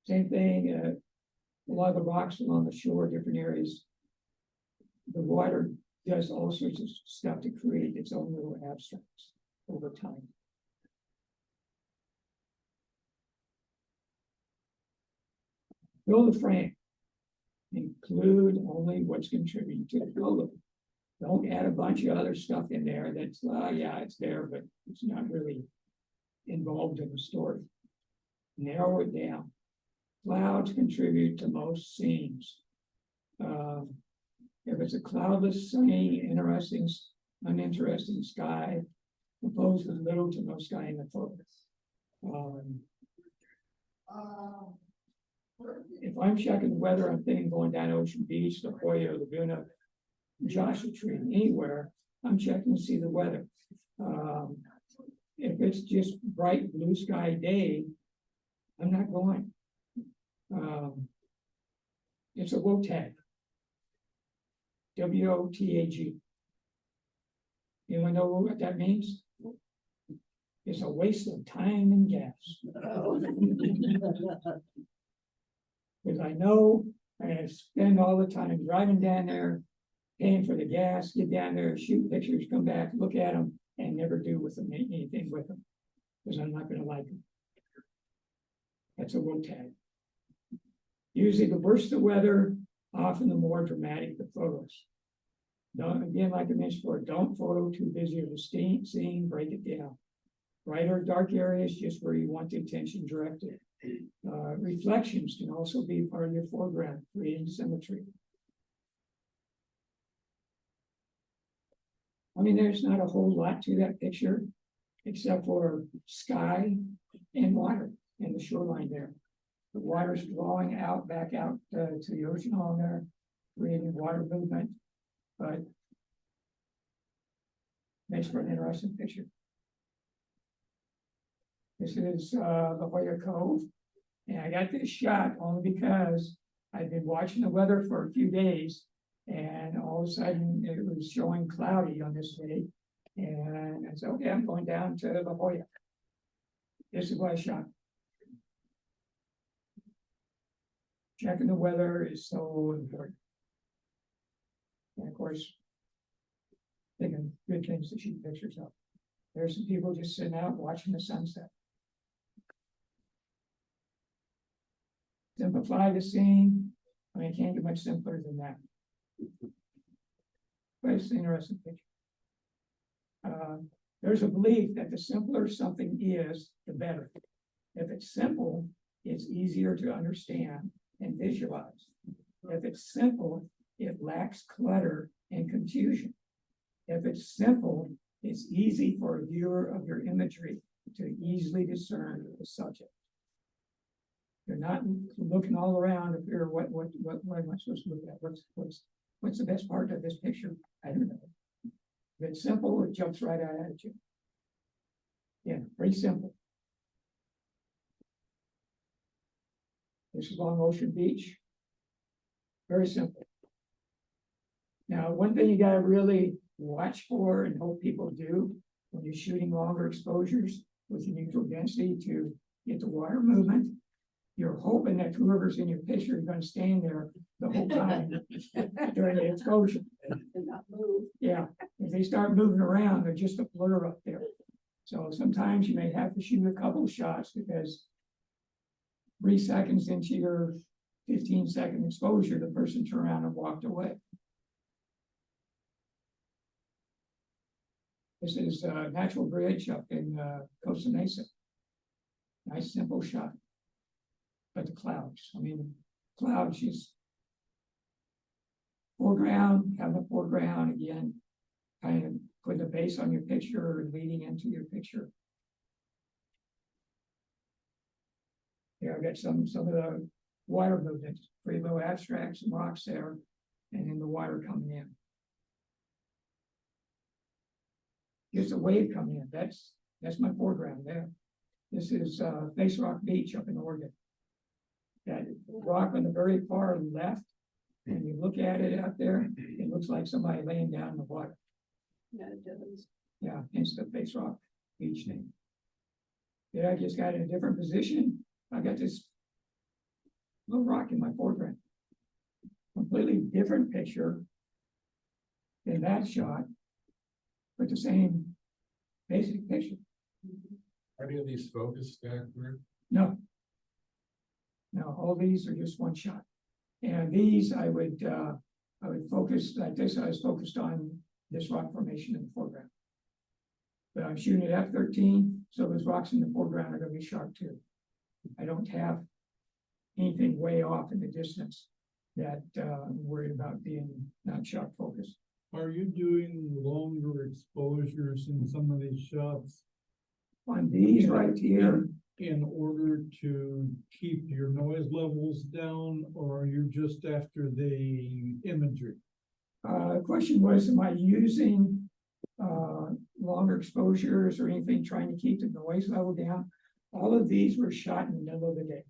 Same thing, a lot of the rocks along the shore, different areas, the water does all sorts of stuff to create its own little abstracts over time. Fill the frame. Include only what's contributing to the building. Don't add a bunch of other stuff in there that's, yeah, it's there, but it's not really involved in the story. Narrow it down. Clouds contribute to most scenes. If it's a cloudless, sunny, uninteresting sky, composed with little to no sky in the focus. Um, if I'm checking the weather, I'm thinking going down Ocean Beach, La Jolla, Laguna, Joshua Tree, anywhere, I'm checking to see the weather. If it's just bright blue sky day, I'm not going. It's a WOTAG. WOTAG. Anyone know what that means? It's a waste of time and gas. Because I know I spend all the time driving down there, paying for the gas, get down there, shoot pictures, come back, look at them, and never do with them anything with them. Because I'm not gonna like them. That's a WOTAG. Usually the worse the weather, often the more dramatic the photos. Don't, again, like I mentioned before, don't photo too busy of the scene, break it down. Bright or dark areas, just where you want the attention directed. Reflections can also be part of your foreground, creating symmetry. I mean, there's not a whole lot to that picture, except for sky and water and the shoreline there. The water's drawing out, back out to the ocean on there, creating water movement, but makes for an interesting picture. This is La Jolla Cove, and I got this shot only because I've been watching the weather for a few days, and all of a sudden it was showing cloudy on this day, and I said, okay, I'm going down to La Jolla. This is what I shot. Checking the weather is so important. And of course, thinking good things to shoot pictures of. There's some people just sitting out watching the sunset. Simplify the scene. I mean, it can't get much simpler than that. But it's an interesting picture. There's a belief that the simpler something is, the better. If it's simple, it's easier to understand and visualize. If it's simple, it lacks clutter and confusion. If it's simple, it's easy for a viewer of your imagery to easily discern the subject. You're not looking all around to figure what am I supposed to look at? What's the best part of this picture? I don't know. If it's simple, it jumps right out at you. Yeah, pretty simple. This is along Ocean Beach. Very simple. Now, one thing you got to really watch for and hope people do when you're shooting longer exposures with your neutral density to get the water movement, you're hoping that whoever's in your picture is going to stand there the whole time during the exposure. And not move. Yeah, if they start moving around, they're just a blur up there. So sometimes you may have to shoot a couple shots because 3 seconds into your 15-second exposure, the person turned around and walked away. This is a natural bridge up in Costa Mesa. Nice, simple shot. But the clouds, I mean, clouds just foreground, have the foreground again, kind of put the base on your picture and leading into your picture. Here I got some of the water movements, pretty low abstract, some rocks there, and then the water coming in. Here's a wave coming in. That's my foreground there. This is Face Rock Beach up in Oregon. That rock on the very far left, when you look at it out there, it looks like somebody laying down in the water. Yeah, it does. Yeah, hence the Face Rock Beach name. Yeah, I just got in a different position. I got this little rock in my foreground. Completely different picture than that shot, but the same basic picture. Are any of these focused accurate? No. No, all these are just one shot. And these I would focus like this. I was focused on this rock formation in the foreground. But I'm shooting at f13, so those rocks in the foreground are going to be sharp too. I don't have anything way off in the distance that I'm worried about being not sharp focused. Are you doing longer exposures in some of these shots? On these right here, in order to keep your noise levels down, or are you just after the imagery? The question was, am I using longer exposures or anything trying to keep the noise level down? All of these were shot in the middle of the day.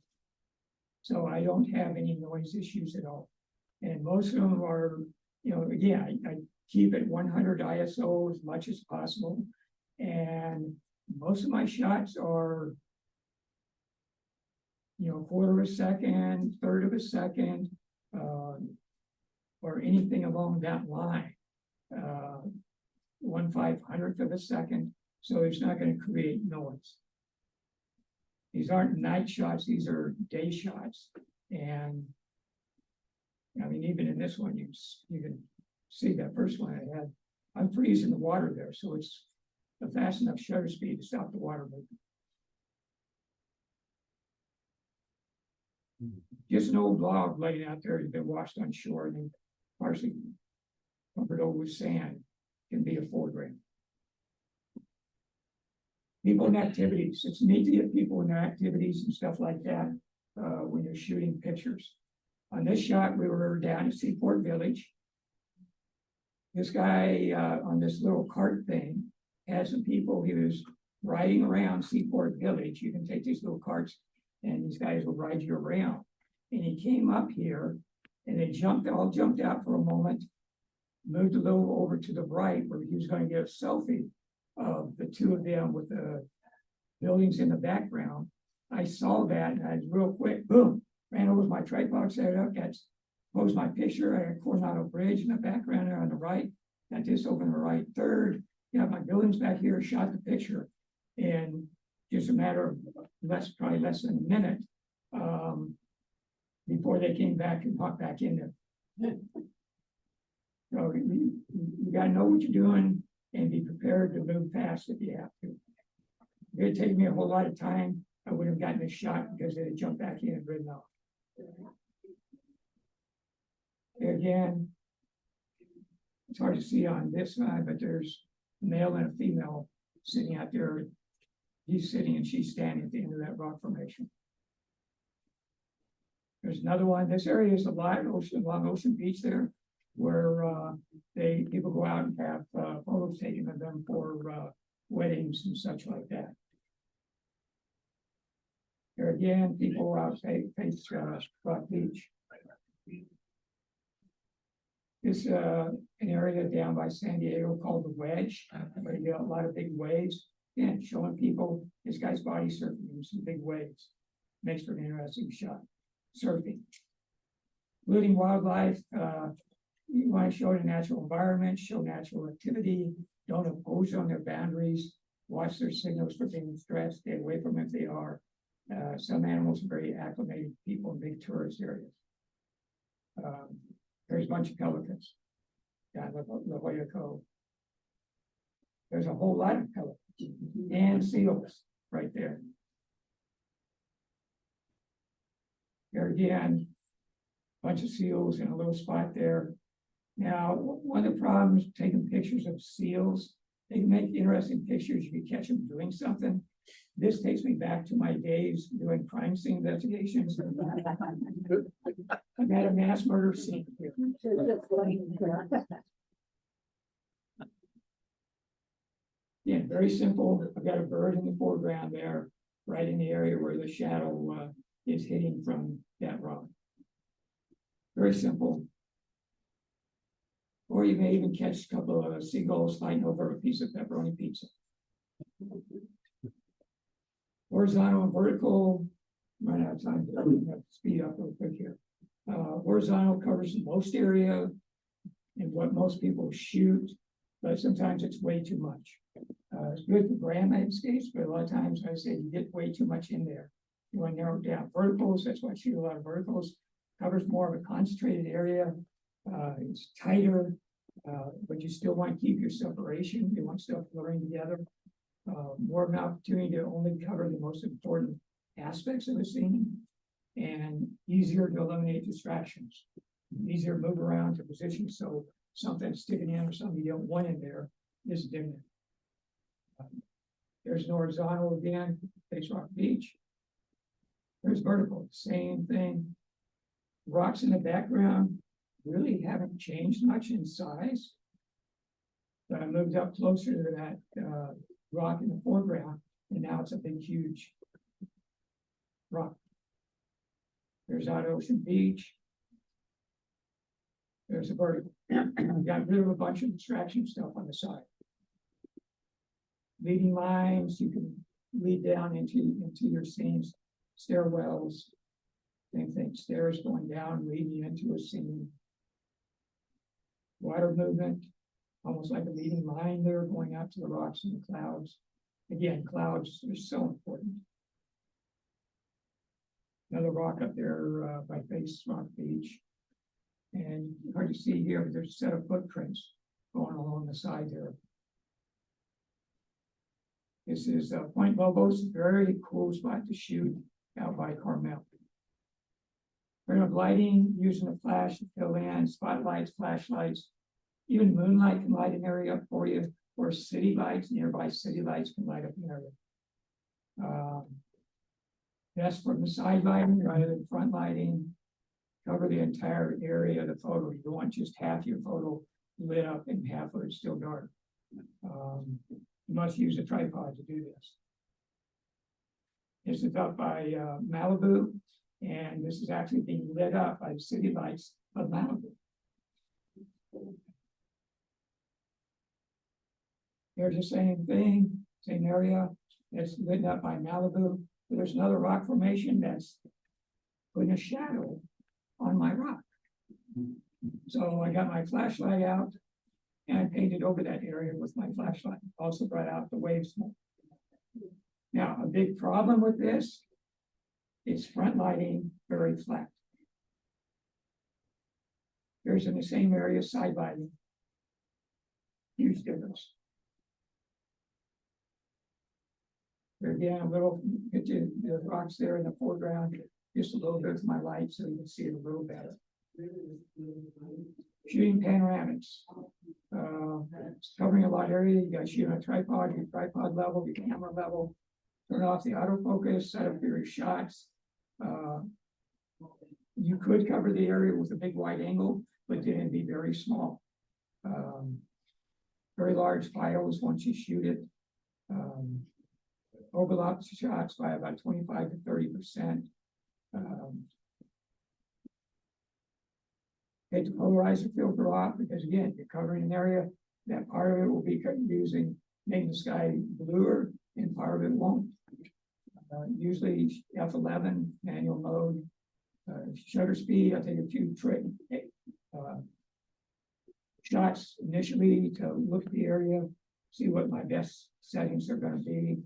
So I don't have any noise issues at all. And most of them are, you know, again, I keep it 100 ISO as much as possible. And most of my shots are, you know, quarter of a second, third of a second, or anything along that line. 1/500th of a second, so it's not going to create noise. These aren't night shots, these are day shots. And I mean, even in this one, you can see that first one I had, I'm freezing the water there, so it's a fast enough shutter speed to stop the water movement. Just an old log laying out there has been washed on shore and then partially covered over with sand can be a foreground. People and activities. It's neat to get people in their activities and stuff like that when you're shooting pictures. On this shot, we were down at Seaport Village. This guy on this little cart thing had some people. He was riding around Seaport Village. You can take these little carts and these guys will ride you around. And he came up here and they all jumped out for a moment, moved a little over to the right where he was going to get a selfie of the two of them with the buildings in the background. I saw that and I was real quick, boom, ran over my tripod, set it up, posed my picture. I had Coronado Bridge in the background there on the right, got this over in the right third, got my buildings back here, shot the picture. And just a matter of probably less than a minute before they came back and popped back in there. So you got to know what you're doing and be prepared to move fast if you have to. If it had taken me a whole lot of time, I would have gotten a shot because they had jumped back in and ridden off. Again, it's hard to see on this side, but there's a male and a female sitting out there. He's sitting and she's standing at the end of that rock formation. There's another one. This area is along Ocean Beach there, where people go out and have photos taken of them for weddings and such like that. Here again, people out face Rock Beach. This an area down by San Diego called the Wedge, where you get a lot of big waves. And showing people this guy's body surfing in some big waves. Makes for an interesting shot. Surfing. Including wildlife, you want to show the natural environment, show natural activity, don't impose on their boundaries, watch their signals for being threats, stay away from them if they are. Some animals are very acclimated to people in big tourist areas. There's a bunch of pelicans down La Jolla Cove. There's a whole lot of pelicans and seals right there. Here again, bunch of seals in a little spot there. Now, one of the problems taking pictures of seals, they can make interesting pictures if you catch them doing something. This takes me back to my days doing crime scene investigations. I had a mass murder scene here. Yeah, very simple. I've got a bird in the foreground there, right in the area where the shadow is hitting from that rock. Very simple. Or you may even catch a couple of seagulls flying over a piece of pepperoni pizza. Horizontal and vertical, run out of time, but I'm gonna speed up real quick here. Horizontal covers most area and what most people shoot, but sometimes it's way too much. It's good for grand landscapes, but a lot of times I say you get way too much in there. You want to narrow it down. Verticals, that's why I shoot a lot of verticals. Covers more of a concentrated area. It's tighter, but you still want to keep your separation. You want stuff blurring together. More of an opportunity to only cover the most important aspects of the scene, and easier to eliminate distractions. Easier to move around to position so something sticking in or something you don't want in there is dimmed. There's an horizontal again, Face Rock Beach. There's vertical, same thing. Rocks in the background really haven't changed much in size. But I moved up closer to that rock in the foreground, and now it's a big, huge rock. There's out Ocean Beach. There's a vertical. Got rid of a bunch of distraction stuff on the side. Leading lines, you can lead down into your scenes, stairwells, same thing, stairs going down, leading into a scene. Water movement, almost like a leading line there going out to the rocks and the clouds. Again, clouds are so important. Another rock up there by Face Rock Beach. And hard to see here, but there's a set of footprints going along the side there. This is Point Lobos, very cool spot to shoot out by Carmel. We're of lighting, using a flash to fill in, spotlights, flashlights, even moonlight can light an area up for you, or city lights, nearby city lights can light up an area. Best from the side lighting rather than front lighting. Cover the entire area of the photo. You don't want just half your photo lit up and half of it still dark. You must use a tripod to do this. This is up by Malibu, and this is actually being lit up by the city lights of Malibu. Here's the same thing, same area. It's lit up by Malibu. But there's another rock formation that's putting a shadow on my rock. So I got my flashlight out and I painted over that area with my flashlight. Also brought out the wave smoke. Now, a big problem with this is front lighting very flat. Here's in the same area, side lighting. Huge difference. There again, a little, get you the rocks there in the foreground, just a little bit of my light so you can see it a little better. Shooting panoramics. It's covering a lot of area. You got to shoot on a tripod, your tripod level, your camera level. Turn off the autofocus, set up your shots. You could cover the area with a big wide angle, but then it'd be very small. Very large files once you shoot it. Overlap shots by about 25 to 30%. Take the polarizer filter off because again, you're covering an area that part of it will be using making the sky bluer and part of it won't. Usually F11 manual mode, shutter speed. I take a few shots initially to look at the area, see what my best settings are going to be.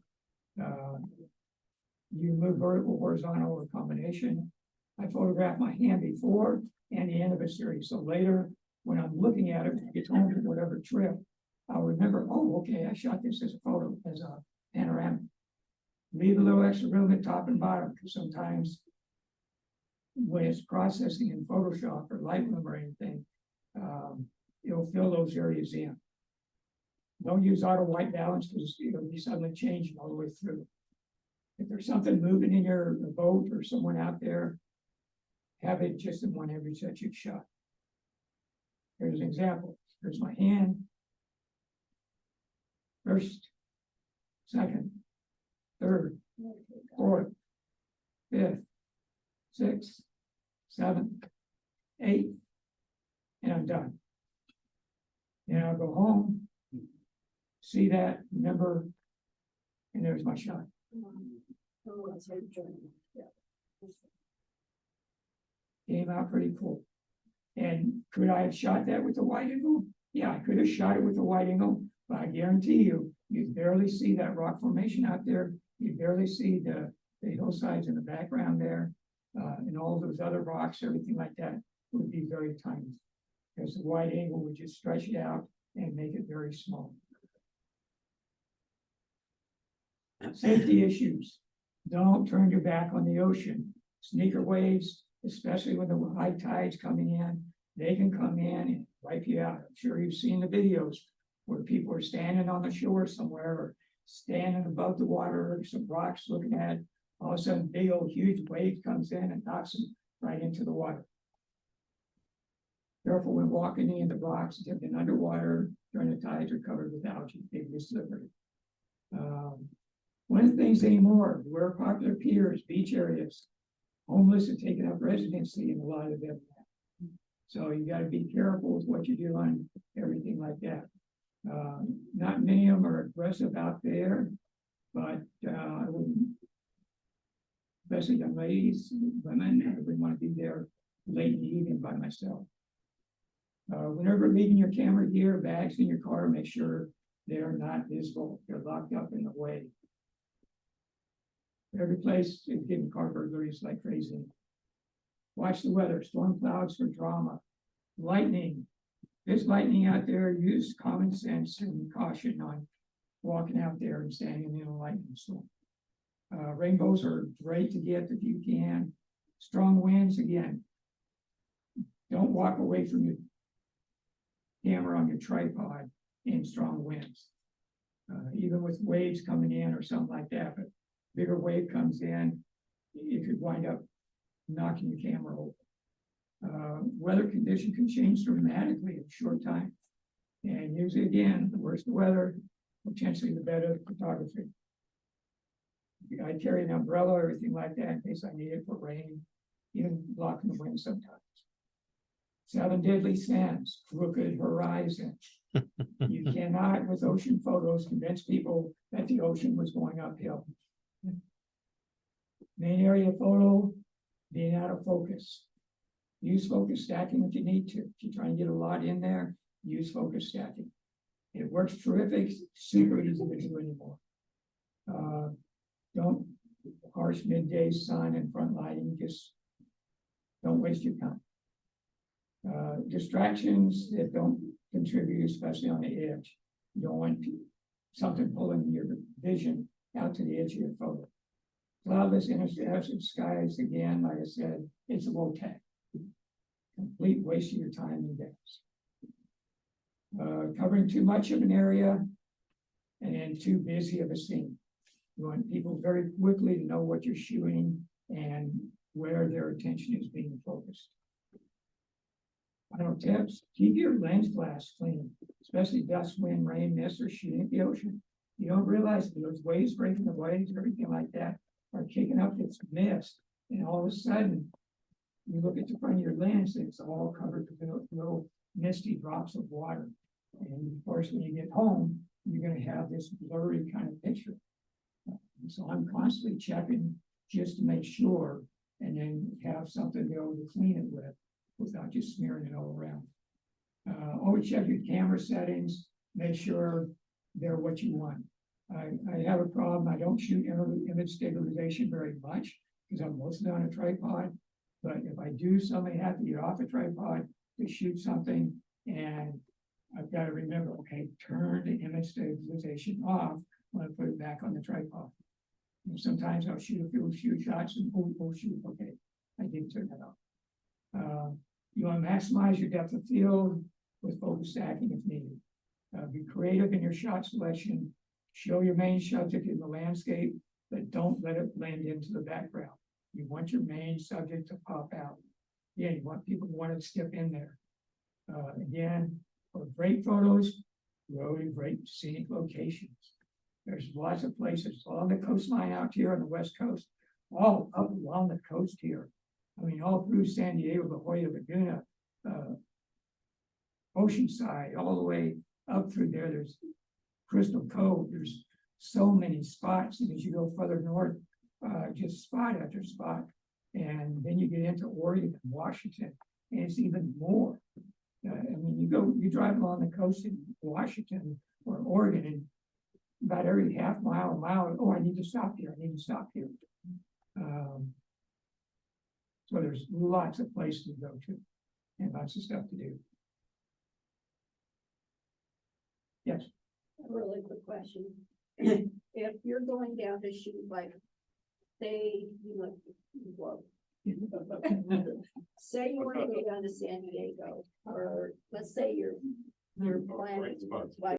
You move vertical, horizontal, or combination. I photograph my hand before and the end of a series. So later, when I'm looking at it, when I get home from whatever trip, I'll remember, oh, okay, I shot this as a photo, as a panoramic. Leave a little extra room at top and bottom, because sometimes when it's processing in Photoshop or Lightroom or anything, it'll fill those areas in. Don't use auto white balance because it'll be suddenly changing all the way through. If there's something moving in your boat or someone out there, have it just in one image that you shot. Here's an example. Here's my hand. First, second, third, fourth, fifth, sixth, seventh, eighth, and I'm done. Then I'll go home, see that, remember, and there's my shot. Came out pretty cool. And could I have shot that with a wide angle? Yeah, I could have shot it with a wide angle, but I guarantee you, you barely see that rock formation out there. You barely see the hillsides in the background there, and all those other rocks, everything like that would be very tiny. Because the wide angle would just stretch it out and make it very small. Safety issues. Don't turn your back on the ocean. Sneaker waves, especially when the high tide's coming in, they can come in and wipe you out. I'm sure you've seen the videos where people are standing on the shore somewhere or standing above the water or some rocks looking at All of a sudden, big old huge wave comes in and knocks them right into the water. Careful when walking in the rocks, if you've been underwater during the tides are covered with algae, they get slippery. One of the things anymore, where popular piers, beach areas, homeless have taken up residency in a lot of them. So you gotta be careful with what you do on everything like that. Not many of them are aggressive out there, but I wouldn't, especially young ladies, women, I wouldn't want to be there late in the evening by myself. Whenever leaving your camera gear, bags in your car, make sure they're not visible. They're locked up in the way. Every place is getting car burglaries like crazy. Watch the weather, storm clouds for drama. Lightning. There's lightning out there. Use common sense and caution on walking out there and standing in a lightning storm. Rainbows are great to get if you can. Strong winds again. Don't walk away from your camera on your tripod in strong winds. Even with waves coming in or something like that, but bigger wave comes in, it could wind up knocking your camera over. Weather condition can change dramatically in a short time. And usually again, the worse the weather, potentially the better the photography. I carry an umbrella, everything like that in case I need it for rain, even blocking the wind sometimes. 7 deadly sins, crooked horizon. You cannot, with ocean photos, convince people that the ocean was going uphill. Main area photo, being out of focus. Use focus stacking if you need to. If you're trying to get a lot in there, use focus stacking. It works terrific, super easy to do anymore. Don't harsh midday sun and front lighting, just don't waste your time. Distractions that don't contribute, especially on the edge. You don't want something pulling your vision out to the edge of your photo. Cloudless interception skies, again, like I said, it's a low tech. Complete waste of your time and gas. Covering too much of an area and too busy of a scene. You want people very quickly to know what you're shooting and where their attention is being focused. Final tips, keep your lens glass clean, especially dust, wind, rain, mist, or shooting at the ocean. You don't realize that those waves breaking the waves, everything like that, are kicking up this mist. And all of a sudden, you look at the front of your lens, and it's all covered with little misty drops of water. And of course, when you get home, you're going to have this blurry kind of picture. So I'm constantly checking just to make sure, and then have something to be able to clean it with without just smearing it all around. Always check your camera settings, make sure they're what you want. I have a problem. I don't shoot image stabilization very much because I'm mostly on a tripod. But if I do, somebody have to get off a tripod to shoot something, and I've got to remember, okay, turn the image stabilization off when I put it back on the tripod. And sometimes I'll shoot a few shots and shoot, okay, I did turn that off. You want to maximize your depth of field with focus stacking if needed. Be creative in your shot selection. Show your main subject in the landscape, but don't let it blend into the background. You want your main subject to pop out. Yeah, you want people to want to step in there. Again, for great photos, go to great scenic locations. There's lots of places along the coastline out here on the West Coast, all up along the coast here. I mean, all through San Diego, La Jolla, Laguna, Oceanside, all the way up through there. There's Crystal Cove. There's so many spots. And as you go further north, just spot after spot. And then you get into Oregon and Washington, and it's even more. I mean, you drive along the coast in Washington or Oregon, and about every half mile, oh, I need to stop here. I need to stop here. So there's lots of places to go to and lots of stuff to do. Yes. A really quick question. If you're going down to shoot, like, say you went, say you want to go down to San Diego, or let's say you're planning, like